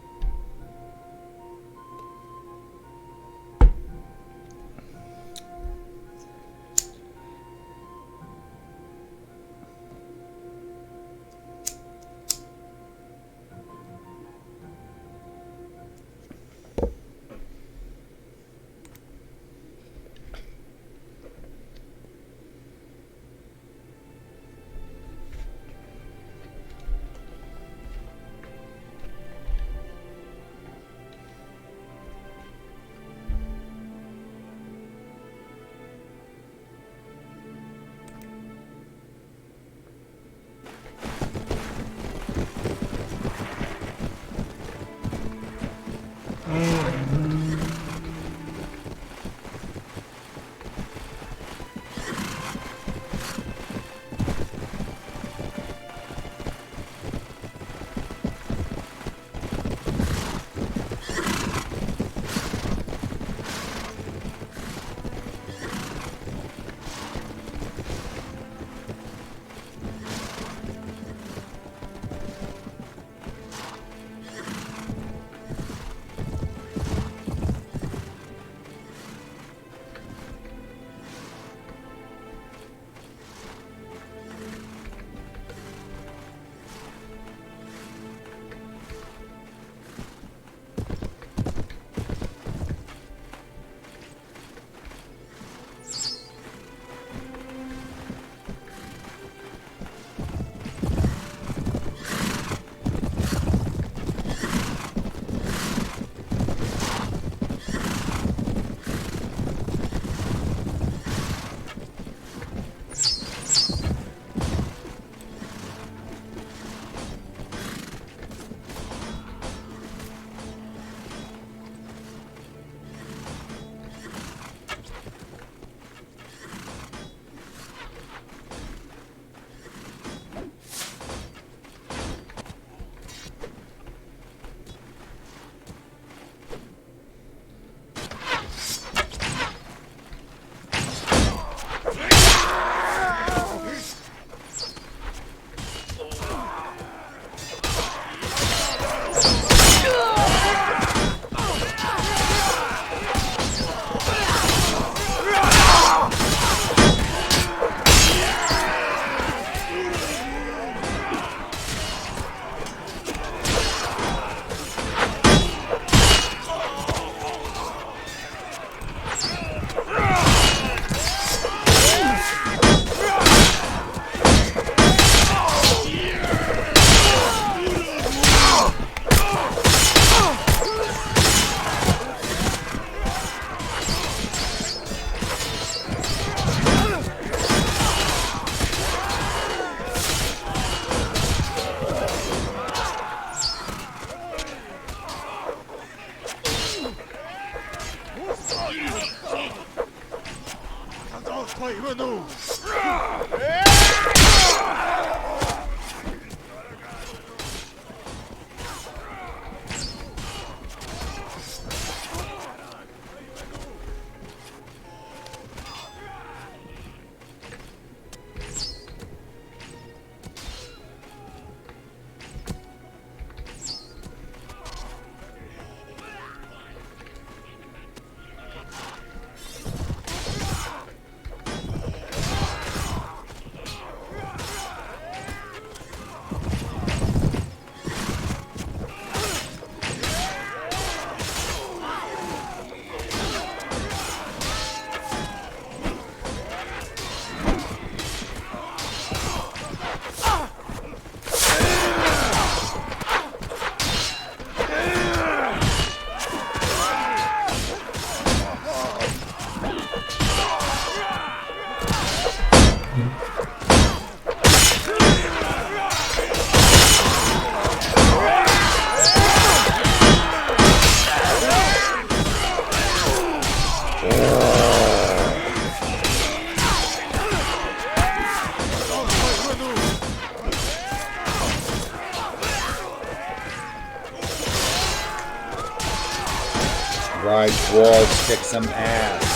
Right, dwarves kick some ass.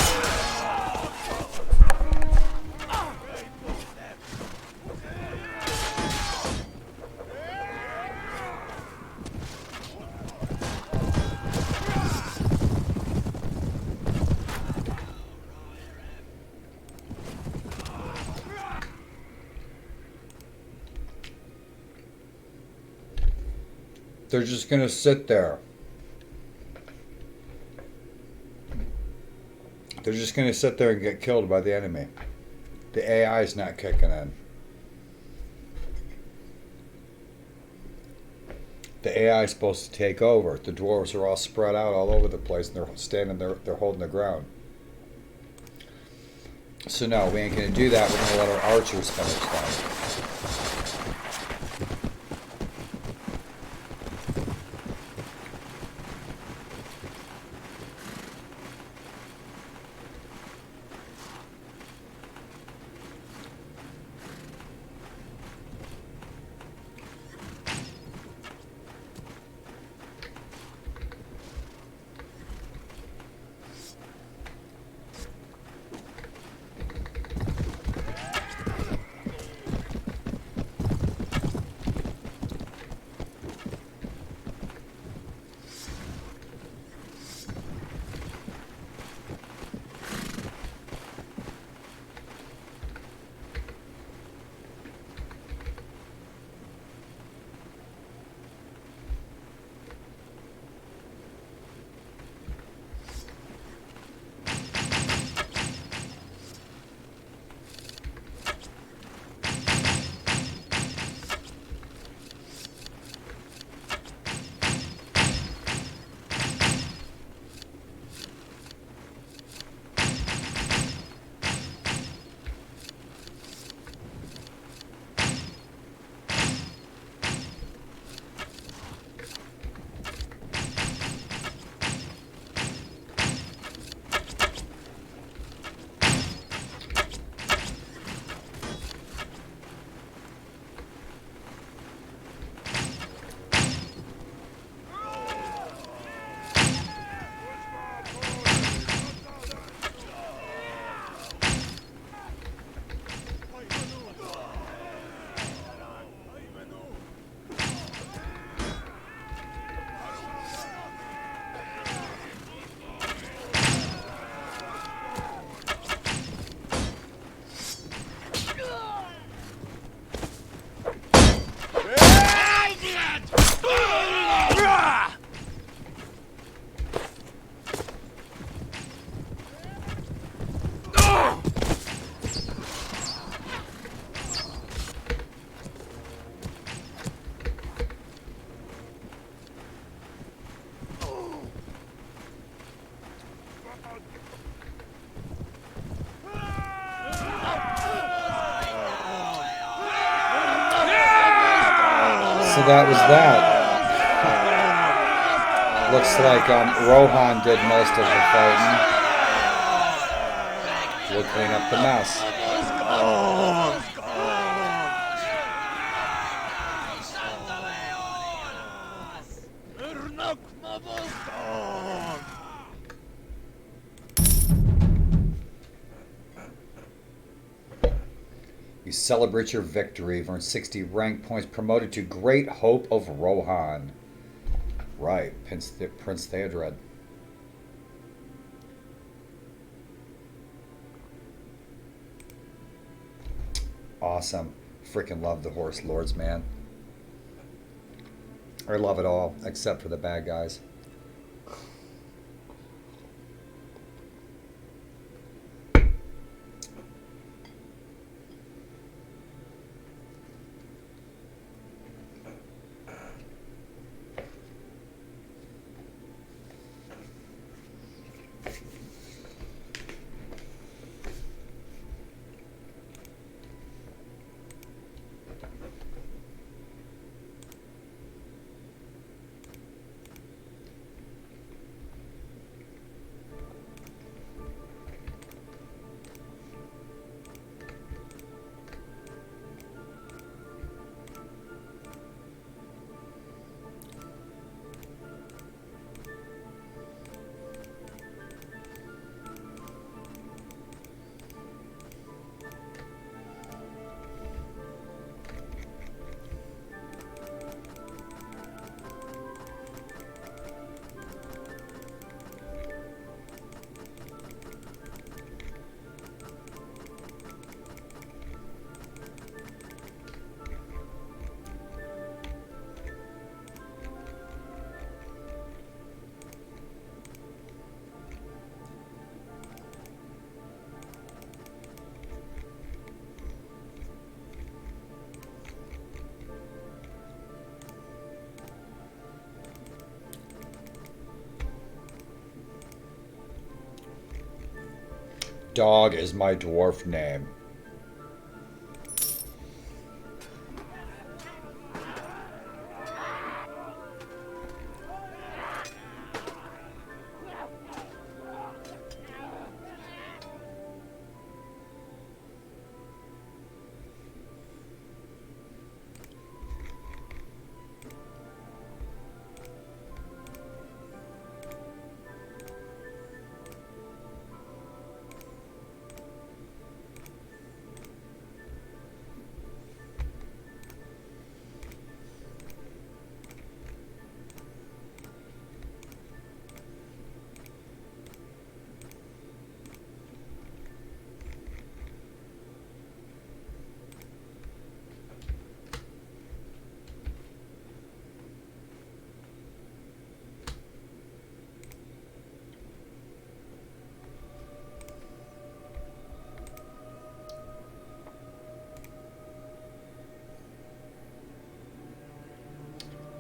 They're just gonna sit there. They're just gonna sit there and get killed by the enemy. The AI is not kicking in. The AI is supposed to take over. The dwarves are all spread out all over the place, and they're standing there. They're holding the ground. So no, we ain't gonna do that. We're gonna let our archers finish that. So that was that. Looks like Rohan did most of the fighting. We'll clean up the mess. You celebrate your victory. You've earned 60 rank points. Promoted to Great Hope of Rohan. Right, Prince Theoden. Awesome. Freaking love the Horse Lords, man. I love it all, except for the bad guys. Dog is my dwarf name.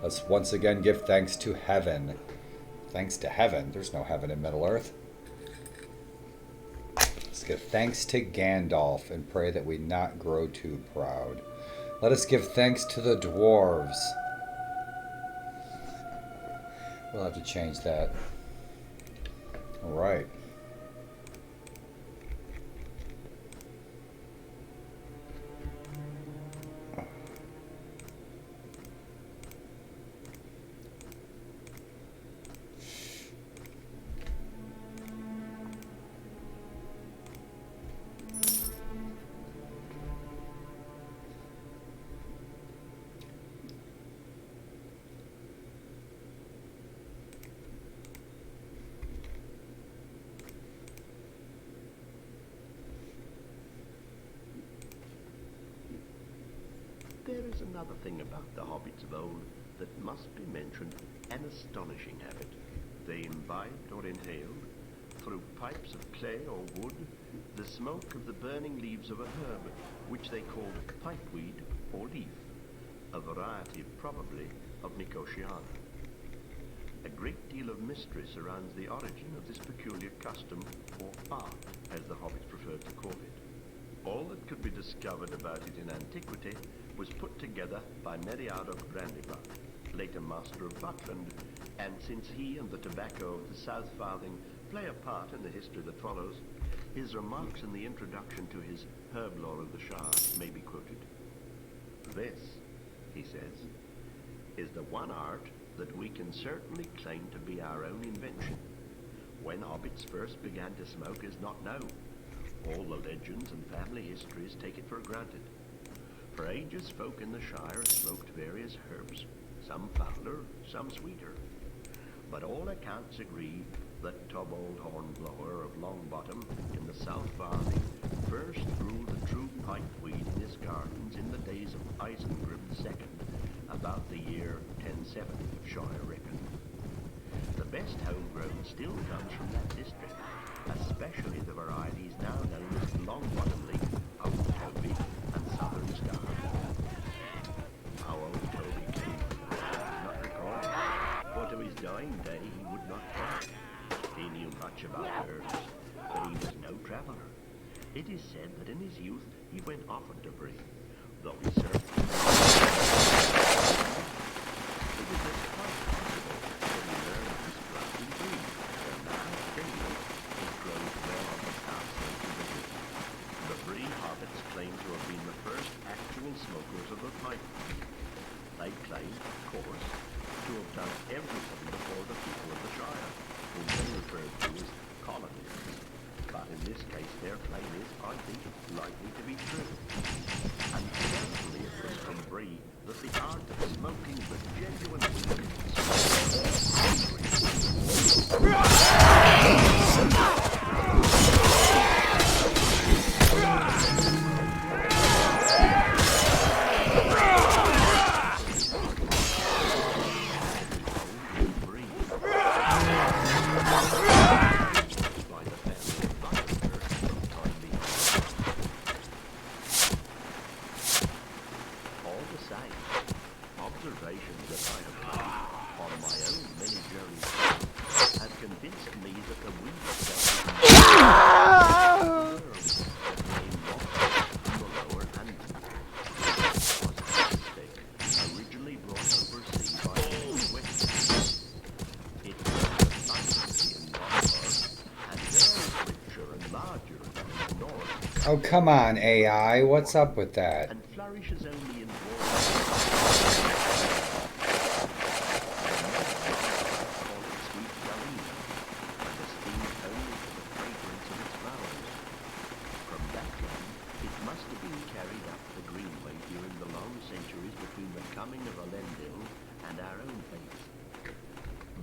Let's once again give thanks to heaven. Thanks to heaven. There's no heaven in Middle-earth. Let's give thanks to Gandalf and pray that we not grow too proud. Let us give thanks to the dwarves. We'll have to change that. All right. There is another thing about the hobbits of old that must be mentioned, an astonishing habit. They imbibed or inhaled, through pipes of clay or wood, the smoke of the burning leaves of a herb, which they called pipeweed or leaf, a variety probably of Nicotiana. A great deal of mystery surrounds the origin of this peculiar custom, or art, as the hobbits preferred to call it. All that could be discovered about it in antiquity was put together by Meriadoc of Brandybuck, later master of Buckland, and since he and the tobacco of the South Farthing play a part in the history that follows, his remarks in the introduction to his Herb Lore of the Shire may be quoted. This, he says, is the one art that we can certainly claim to be our own invention. When hobbits first began to smoke is not known. All the legends and family histories take it for granted. For ages, folk in the Shire smoked various herbs, some fouler, some sweeter. But all accounts agree that Tobold Hornblower of Longbottom in the South Farthing first grew the true pipeweed in his gardens in the days of Isengrim II, about the year 1070 of Shire reckon. The best homegrown still comes from that district, especially the varieties now known as Longbottom Leaf, Old Toby, and Southern Star. How Old Toby came to the does not recall, for to his dying day he would not tell. He knew much about herbs, but he was no traveller. It is said that in his youth he went often to Bree, though he served. It was quite possible that he learned of this plant in Bree, where now Finland it grows well on the south slope of the hill. The Bree hobbits claim to have been the first actual smokers of the pipe. They claim, of course, to have done everything before the people of the Shire, whom they referred to as colonists. But in this case, their claim is, I think, likely to be true. And certainly it was from Bree that the art of smoking the genuine Oh, come on, AI. What's up with that? And flourishes only in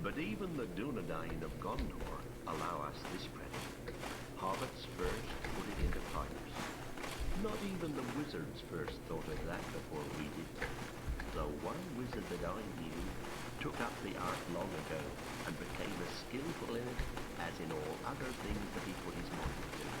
But even the Dunedain of Gondor allow us this credit. Hobbits first put it into pipes. Not even the wizards first thought of that before we did. The one wizard that I knew took up the art long ago and became as skillful in it as in all other things that he put his mind to.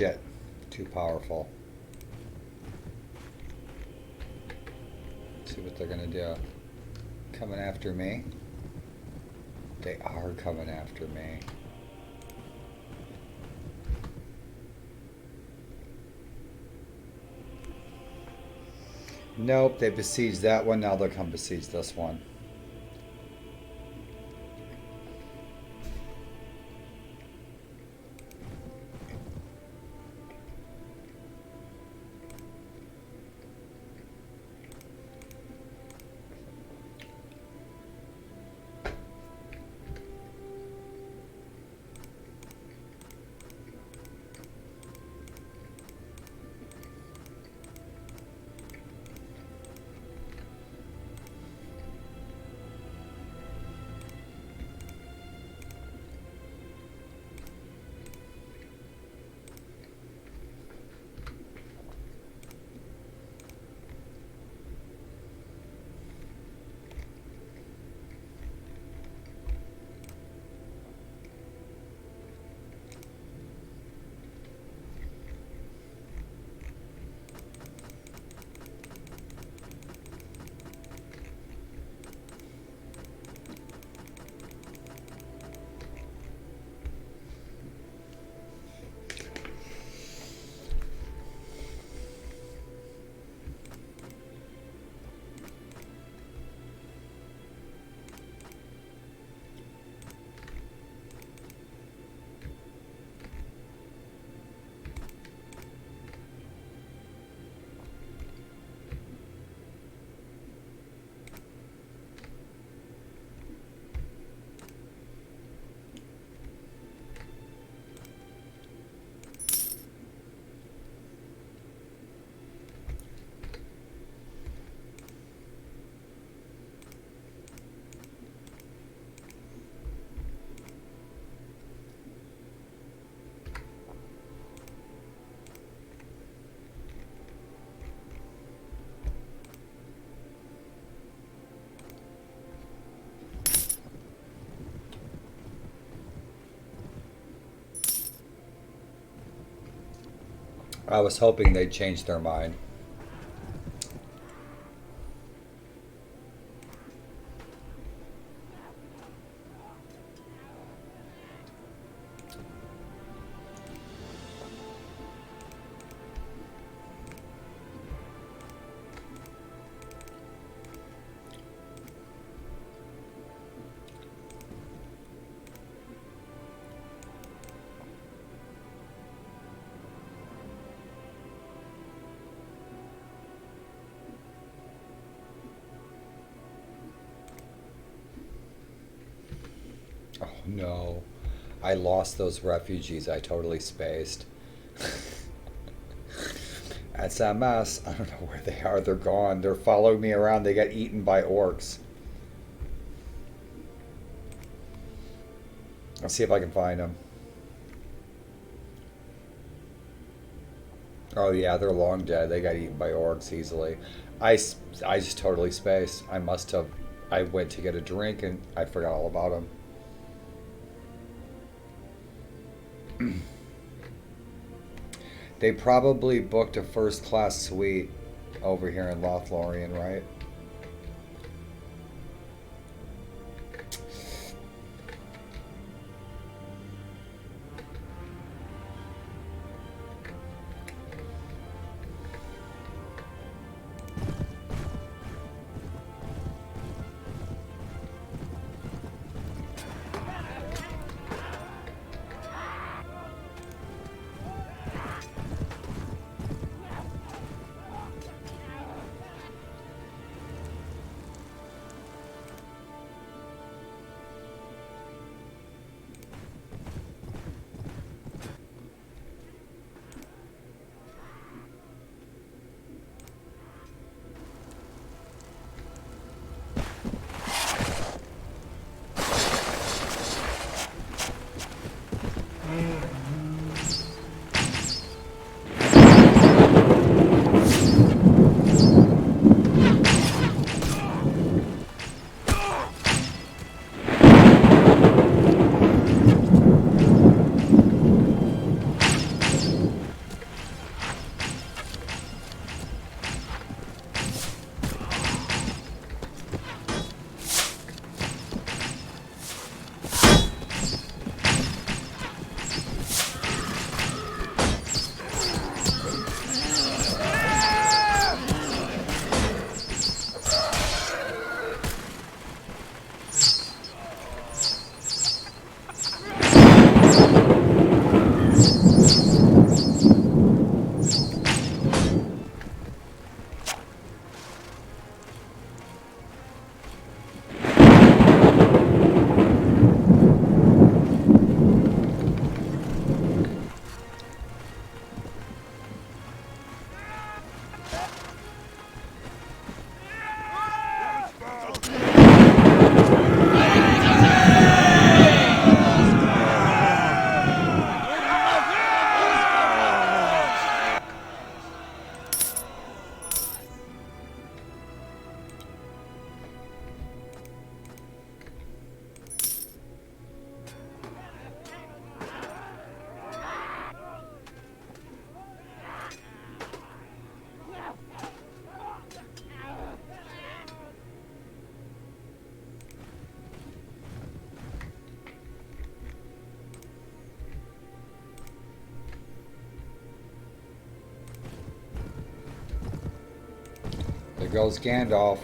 Shit. Too powerful. Let's see what they're gonna do. Coming after me? They are coming after me. Nope, they besieged that one. Now they'll come besiege this one. I was hoping they'd change their mind. Oh no, I lost those refugees. I totally spaced. That's a mess. I don't know where they are. They're gone. They're following me around. They got eaten by orcs. I'll see if I can find them. Oh yeah, they're long dead. They got eaten by orcs easily. I just totally spaced. I must have. I went to get a drink and I forgot all about them. They probably booked a first-class suite over here in Lothlorien, right? There goes Gandalf.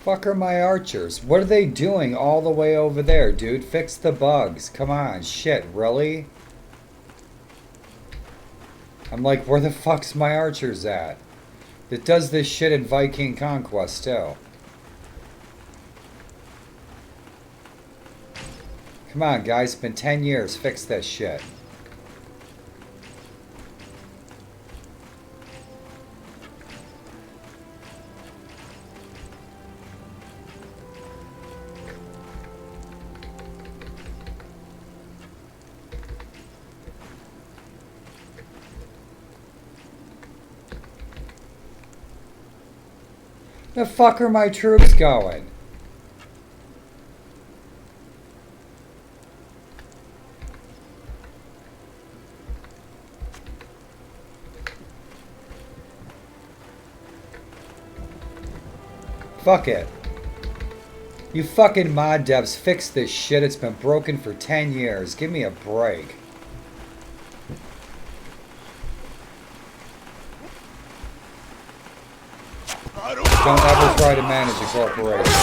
Fuck are my archers? What are they doing all the way over there, dude? Fix the bugs. Come on. Shit, really? I'm like, where the fuck's my archers at? It does this shit in Viking Conquest, too. Come on, guys. It's been 10 years. Fix this shit. The fuck are my troops going? Fuck it. You fucking mod devs, fix this shit. It's been broken for 10 years. Give me a break. Don't ever try to manage a corporation. You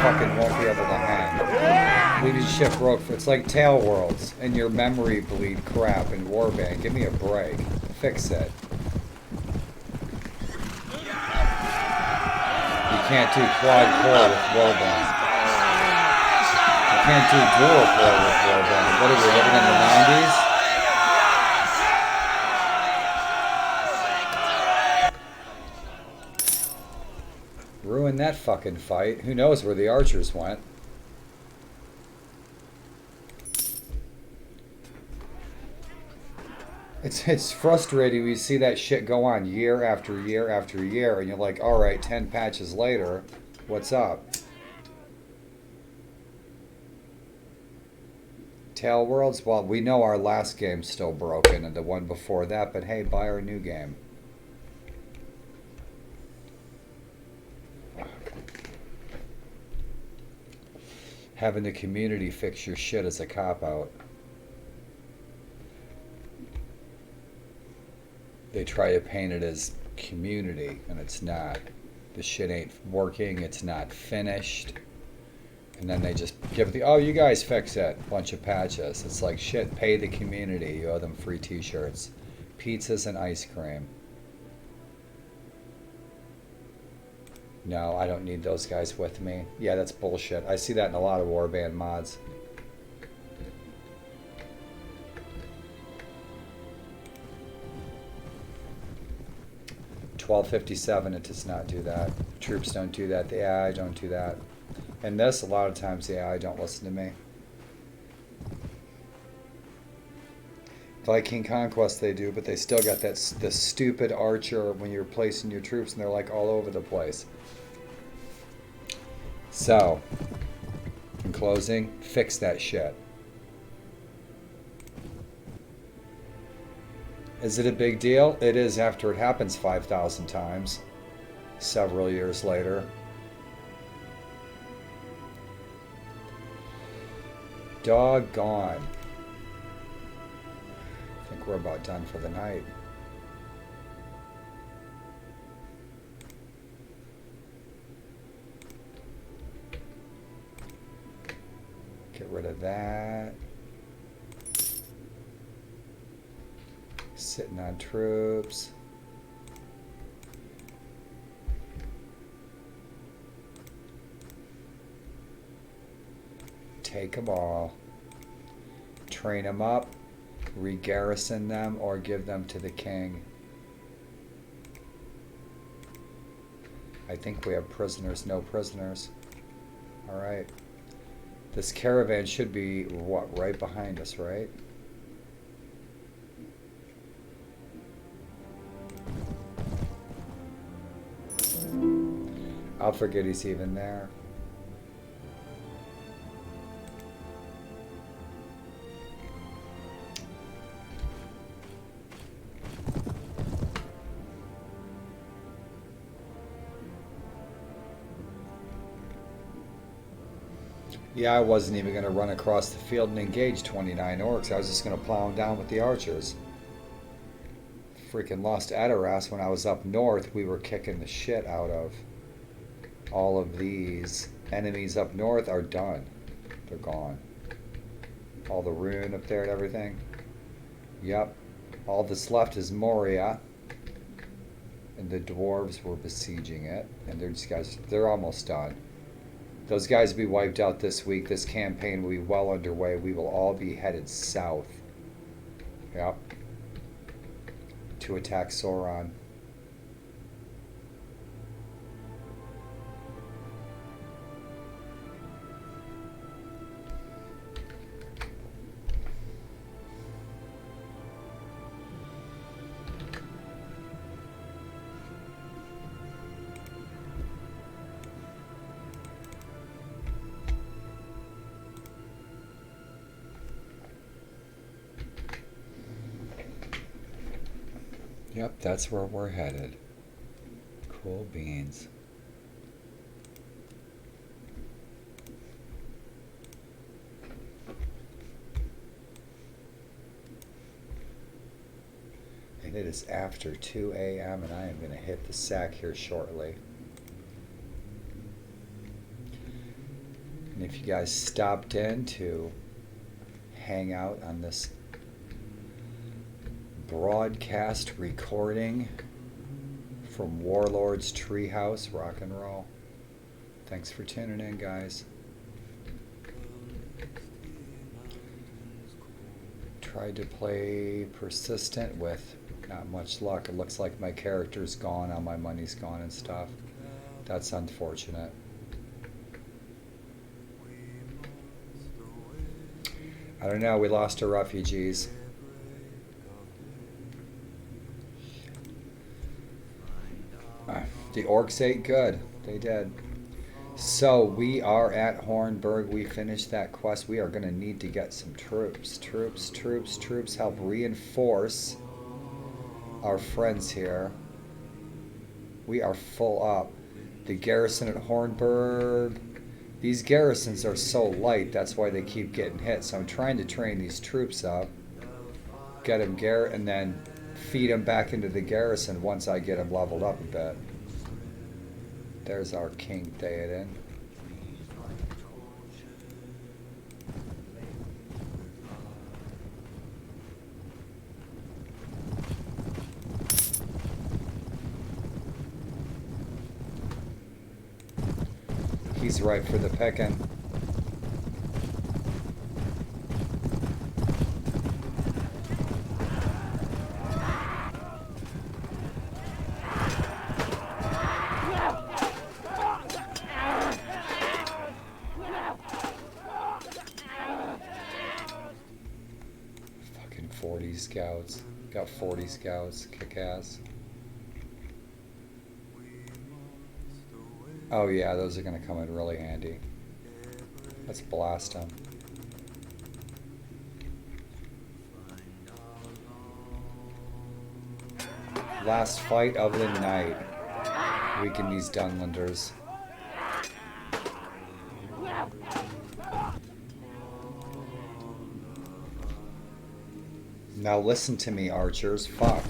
fucking won't be able to hang. Leave your shit broke. It's like Tail Worlds and your memory bleed crap in Warband. Give me a break. Fix it. You can't do quad core with Warband. You can't do dual core with Warband. What are we living in the 90s? Ruin that fucking fight. Who knows where the archers went? It's frustrating when you see that shit go on year after year after year, and you're like, alright, 10 patches later, what's up? Tail Worlds? Well, we know our last game's still broken, and the one before that, but hey, buy our new game. Having the community fix your shit is a cop-out. They try to paint it as community, and it's not. The shit ain't working, it's not finished. And then they just give the, oh, you guys fix it. Bunch of patches. It's like, shit, pay the community. You owe them free t-shirts. Pizzas and ice cream. No, I don't need those guys with me. Yeah, that's bullshit. I see that in a lot of Warband mods. $12.57, it does not do that. Troops don't do that. The AI don't do that. And this, a lot of times the AI don't listen to me. Viking Conquest they do, but they still got that the stupid archer when you're placing your troops and they're like all over the place. So, in closing, fix that shit. Is it a big deal? It is after it happens 5,000 times, several years later. Doggone. I think we're about done for the night. Get rid of that. Sitting on troops. Take them all. Train them up. Re-garrison them or give them to the king. I think we have prisoners. No prisoners. Alright. This caravan should be, what, right behind us, right? I'll forget he's even there. Yeah, I wasn't even going to run across the field and engage 29 orcs. I was just going to plow them down with the archers. Freaking lost Adaras when I was up north. We were kicking the shit out of. All of these enemies up north are done. They're gone. All the rune up there and everything. Yep. All that's left is Moria. And the dwarves were besieging it. And these guys, they're almost done. Those guys will be wiped out this week. This campaign will be well underway. We will all be headed south. Yep. To attack Sauron. Yep, that's where we're headed. Cool beans. And it is after 2 a.m. and I am going to hit the sack here shortly. And if you guys stopped in to hang out on this broadcast recording from Warlord's Treehouse, rock and roll. Thanks for tuning in, guys. Tried to play persistent with not much luck. It looks like my character's gone, all my money's gone and stuff. That's unfortunate. I don't know, we lost our refugees. The orcs ate good. They did. So we are at Hornburg. We finished that quest. We are going to need to get some troops. Troops. Help reinforce our friends here. We are full up. The garrison at Hornburg. These garrisons are so light. That's why they keep getting hit. So I'm trying to train these troops up. Get them and then feed them back into the garrison once I get them leveled up a bit. There's our King Theoden. He's right for the picking. Fucking 40 scouts. Got 40 scouts. Kick ass. Oh yeah, those are going to come in really handy. Let's blast them. Last fight of the night. Weaken these Dunlanders. Now listen to me, archers. Fuck.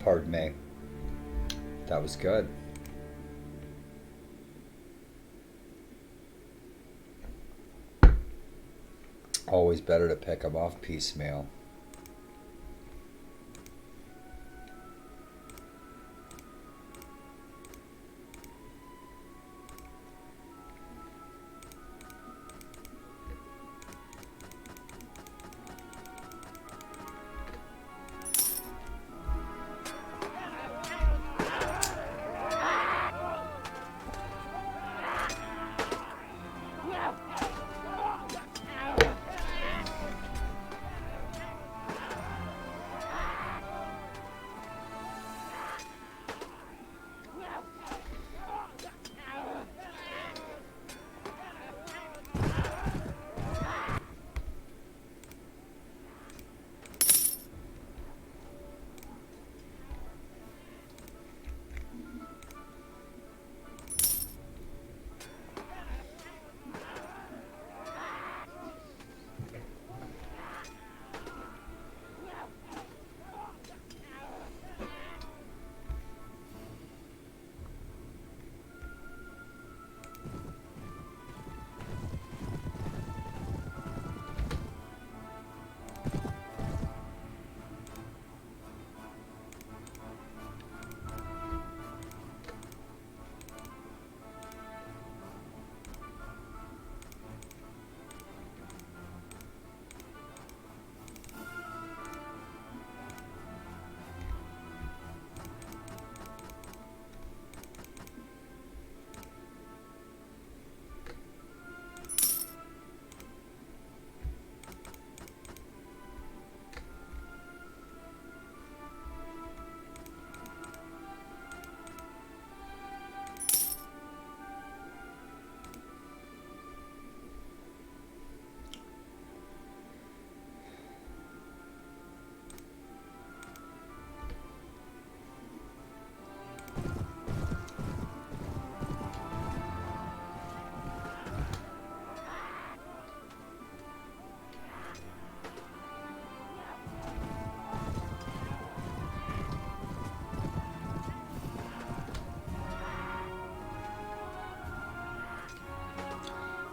Pardon me. That was good. Always better to pick them off piecemeal.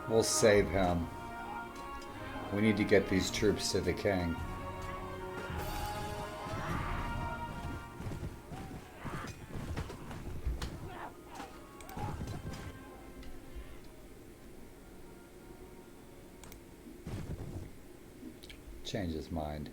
We'll save him. We need to get these troops to the king. Change his mind.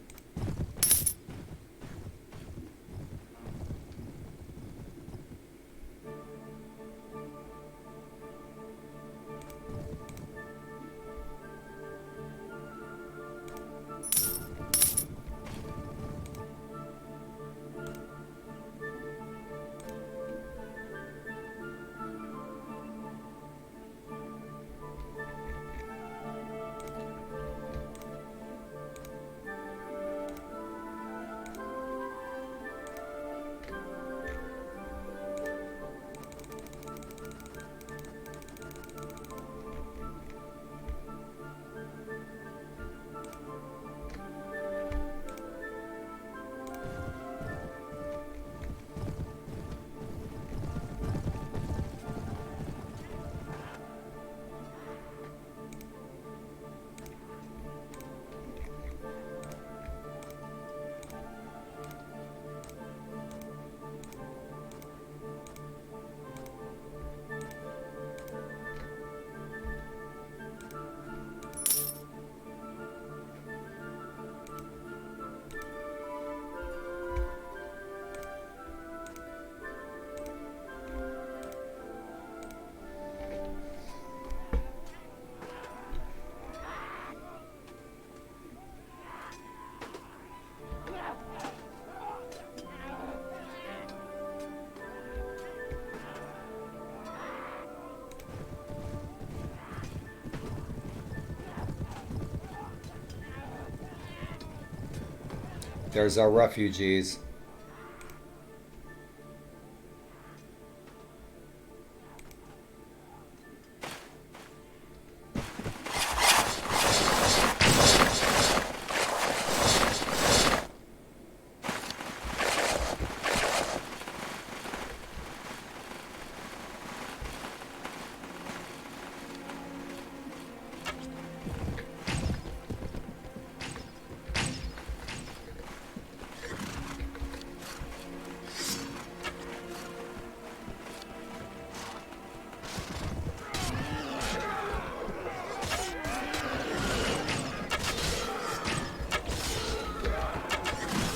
There's our refugees.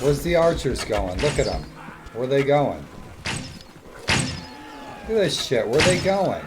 Where's the archers going? Look at them. Where are they going? Look at this shit. Where are they going?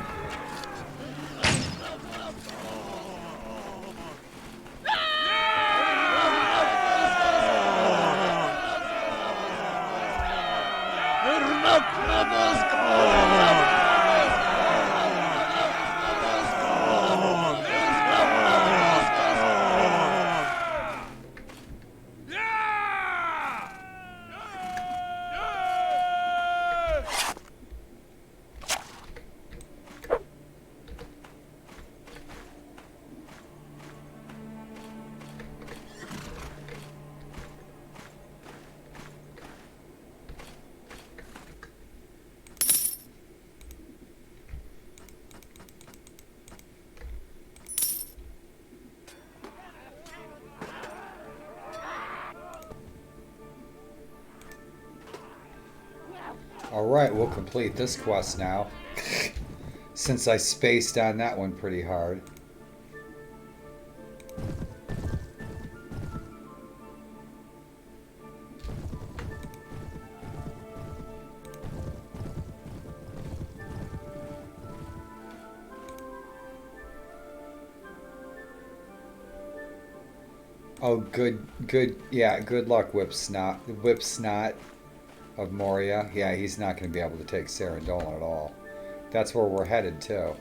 Alright, we'll complete this quest now. Since I spaced on that one pretty hard. Oh, good, yeah, good luck, Whip Snot of Moria. Yeah, he's not going to be able to take Sarandolan at all. That's where we're headed, too.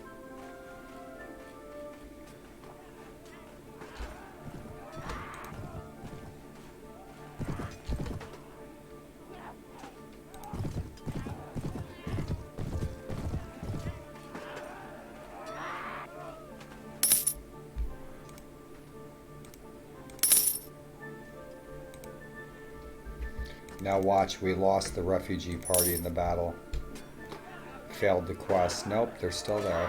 Now watch, we lost the refugee party in the battle. Failed the quest. Nope, they're still there.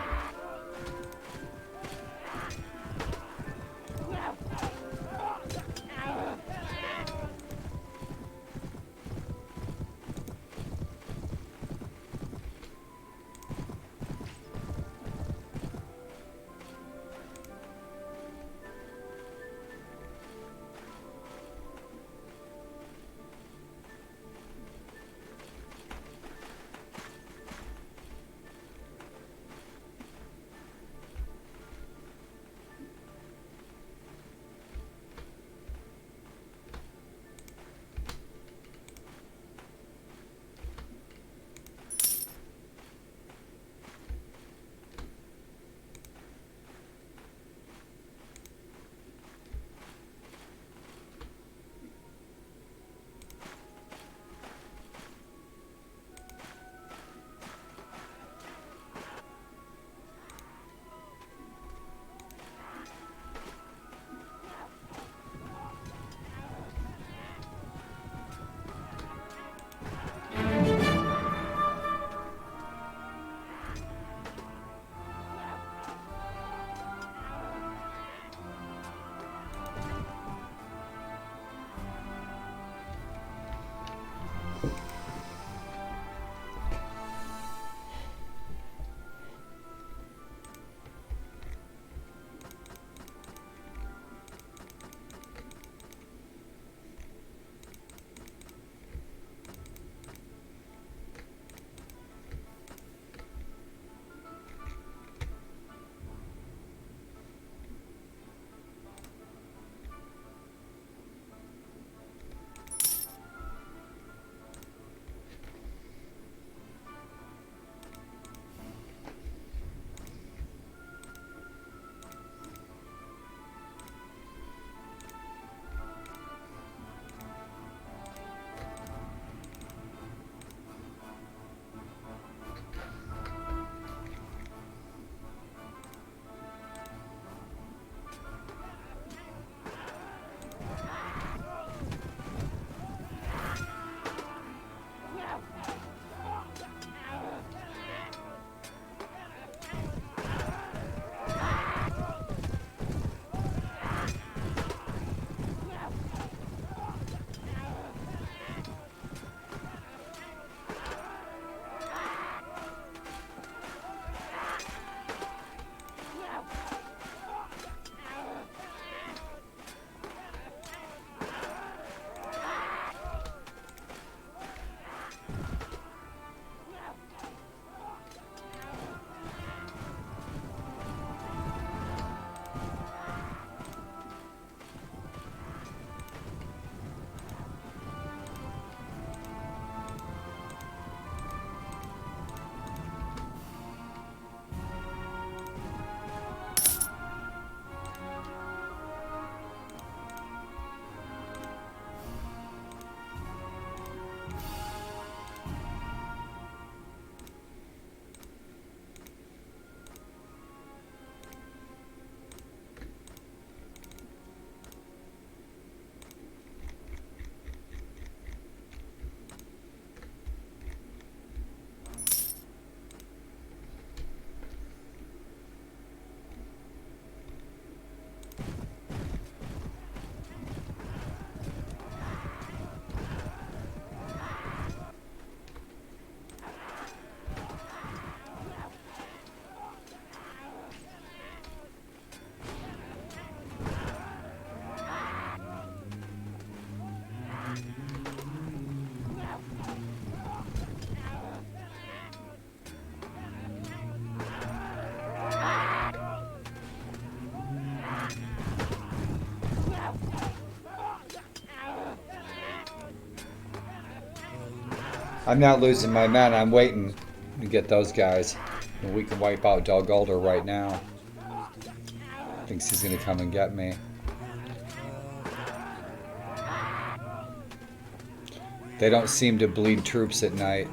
I'm not losing my men. I'm waiting to get those guys. And we can wipe out Dol Guldur right now. Thinks he's going to come and get me. They don't seem to bleed troops at night.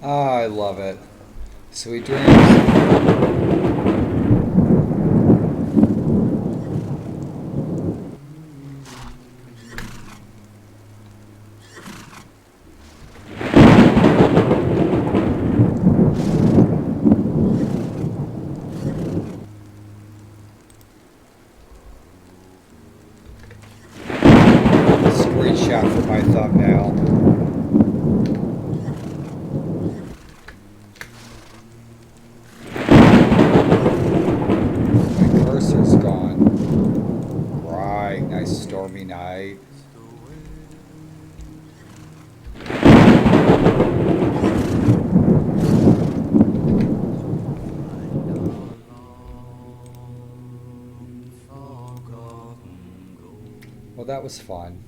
Ah, I love it. Sweet dreams. Screenshot for my thumbnail. My cursor's gone. Right, nice stormy night. Well, that was fun.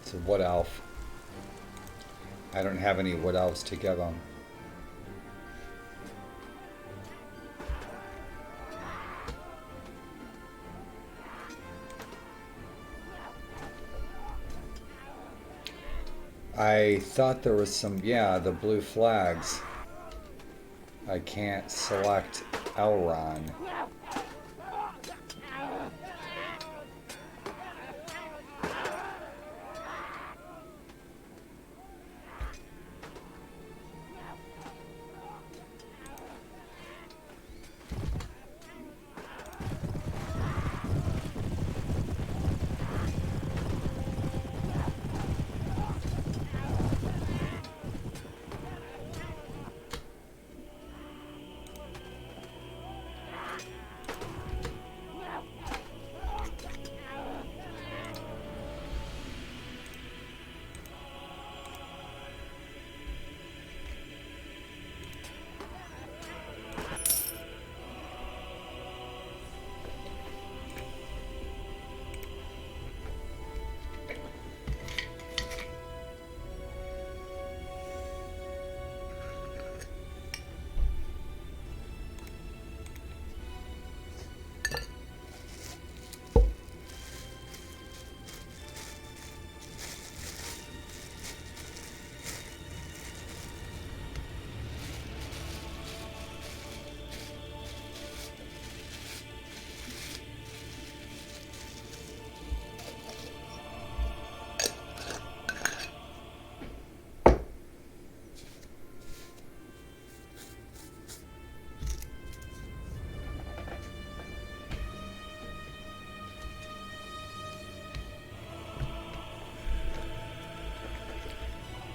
So what elf? I don't have any wood elves to give them. I thought there was some, yeah, the blue flags. I can't select Elrond.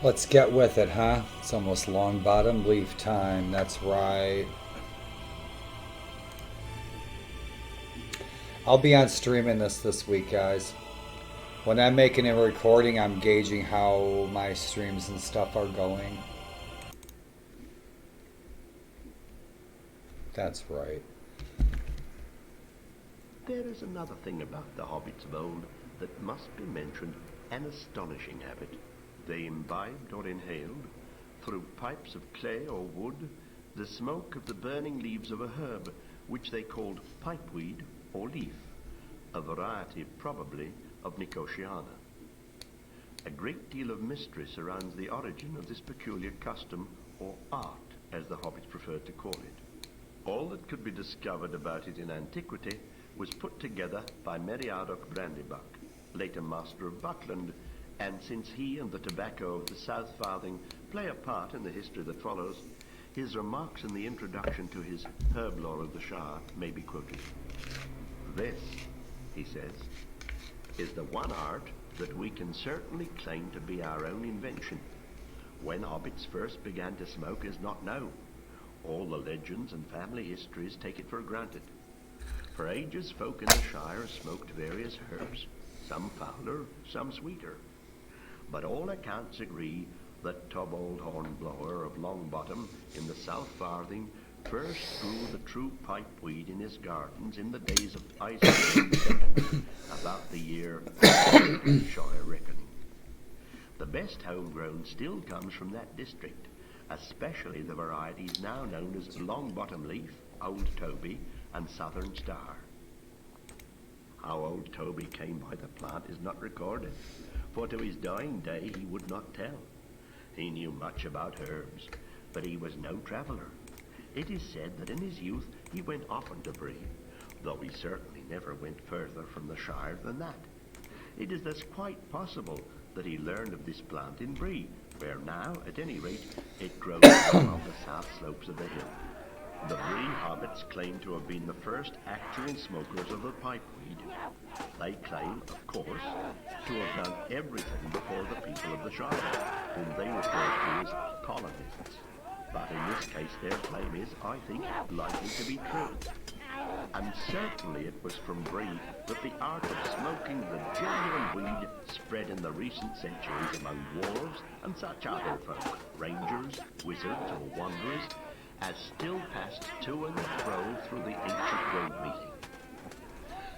Let's get with it, huh? It's almost long bottom leaf time. That's right. I'll be on streaming this week, guys. When I'm making a recording, I'm gauging how my streams and stuff are going. That's right. There is another thing about the hobbits of old that must be mentioned, an astonishing habit. They imbibed or inhaled, through pipes of clay or wood, the smoke of the burning leaves of a herb, which they called pipeweed or leaf, a variety, probably, of Nicotiana. A great deal of mystery surrounds the origin of this peculiar custom, or art, as the hobbits preferred to call it. All that could be discovered about it in antiquity was put together by Meriadoc Brandybuck, later master of Buckland, and since he and the tobacco of the South Farthing play a part in the history that follows, his remarks in the introduction to his Herb Lore of the Shire may be quoted. This, he says, is the one art that we can certainly claim to be our own invention. When hobbits first began to smoke is not known. All the legends and family histories take it for granted. For ages, folk in the Shire smoked various herbs, some fouler, some sweeter. But all accounts agree that Tobold Hornblower of Longbottom in the South Farthing first grew the true pipeweed in his gardens in the days of Isaac II, about the year Shire reckoning. The best homegrown still comes from that district, especially the varieties now known as Longbottom Leaf, Old Toby, and Southern Star. How Old Toby came by the plant is not recorded, for to his dying day he would not tell. He knew much about herbs, but he was no traveller. It is said that in his youth he went often to Bree, though he certainly never went further from the Shire than that. It is thus quite possible that he learned of this plant in Bree, where now, at any rate, it grows on the south slopes of the hill. The Bree hobbits claim to have been the first actual smokers of the pipeweed. They claim, of course, to have done everything before the people of the Shire, whom they refer to as colonists. But in this case, their claim is, I think, likely to be true. And certainly it was from Bree that the art of smoking the genuine weed spread in the recent centuries among dwarves and such other folk, rangers, wizards, or wanderers, as still passed to and fro through the ancient road meeting.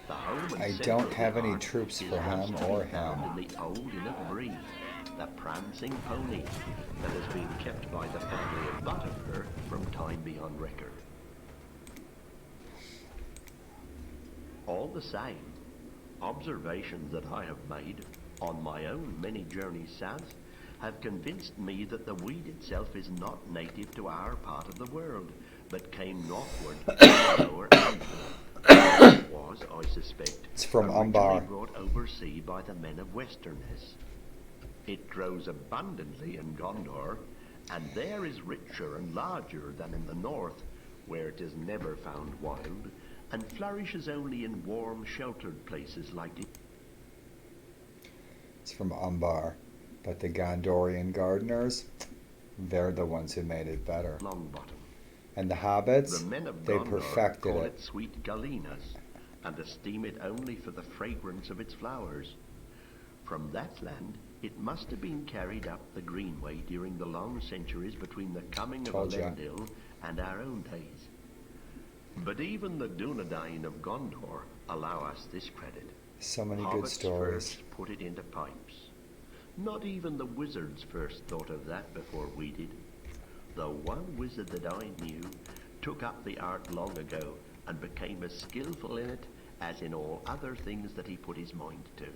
The home and I centre don't of have the any art troops is for him once to or be found him. in the old Inn of Bree, the prancing pony that has been kept by the family of Butterfur from time beyond record. All the same, observations that I have made on my own many journeys south have convinced me that the weed itself is not native to our part of the world, but came northward from the lower Amber. It was, I suspect, It's from originally Umbar. brought oversea by the men of Westerness. It grows abundantly in Gondor, and there is richer and larger than in the north, where it is never found wild, and flourishes only in warm, sheltered places like it. It's from Umbar. But the Gondorian gardeners, they're the ones who made it better. Longbottom. And the hobbits, The men of they Gondor perfected call it. it sweet galenas, and esteem it only for the fragrance of its flowers. From that land, it must have been carried up the Greenway during the long centuries between the coming of Told ya. Elendil and our own days. But even the Dunedain of Gondor allow us this credit. So many good Hobbits stories. first put it into pipes. Not even the wizards first thought of that before we did. The one wizard that I knew took up the art long ago and became as skillful in it as in all other things that he put his mind to.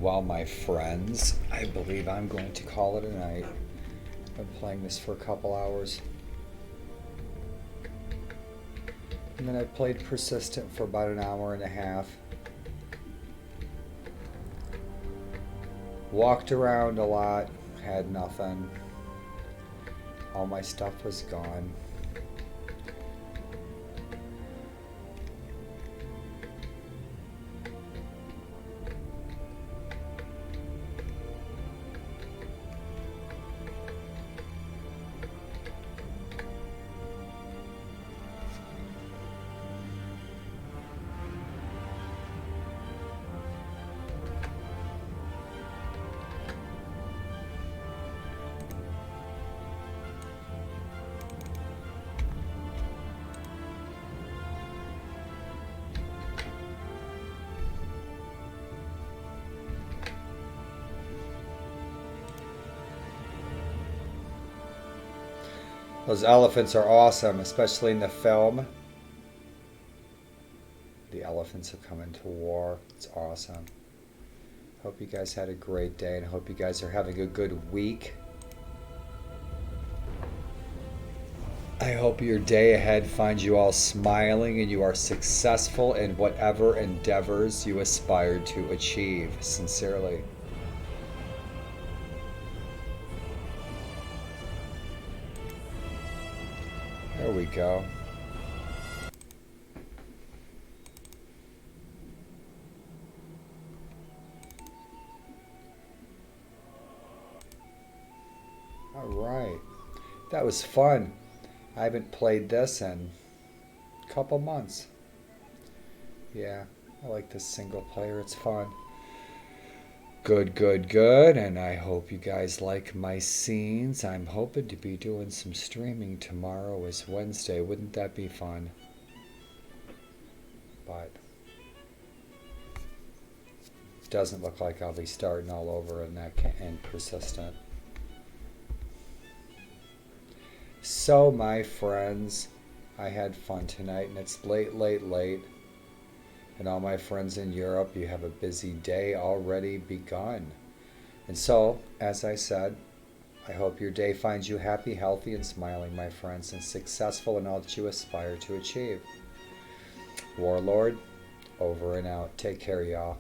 Well, my friends, I believe I'm going to call it a night. I've been playing this for a couple hours. And then I played Persistent for about an hour and a half. Walked around a lot, had nothing. All my stuff was gone. Those elephants are awesome, especially in the film. The elephants are coming to war. It's awesome. Hope you guys had a great day and hope you guys are having a good week. I hope your day ahead finds you all smiling and you are successful in whatever endeavors you aspire to achieve. Sincerely. There we go. All right. That was fun. I haven't played this in a couple months. Yeah, I like this single player. It's fun. Good, good, good. And I hope you guys like my scenes. I'm hoping to be doing some streaming tomorrow is Wednesday. Wouldn't that be fun? But it doesn't look like I'll be starting all over in that and Persistent. So my friends, I had fun tonight and it's late, late, late. And all my friends in Europe, you have a busy day already begun. And so, as I said, I hope your day finds you happy, healthy, and smiling, my friends, and successful in all that you aspire to achieve. Warlord, over and out. Take care, y'all.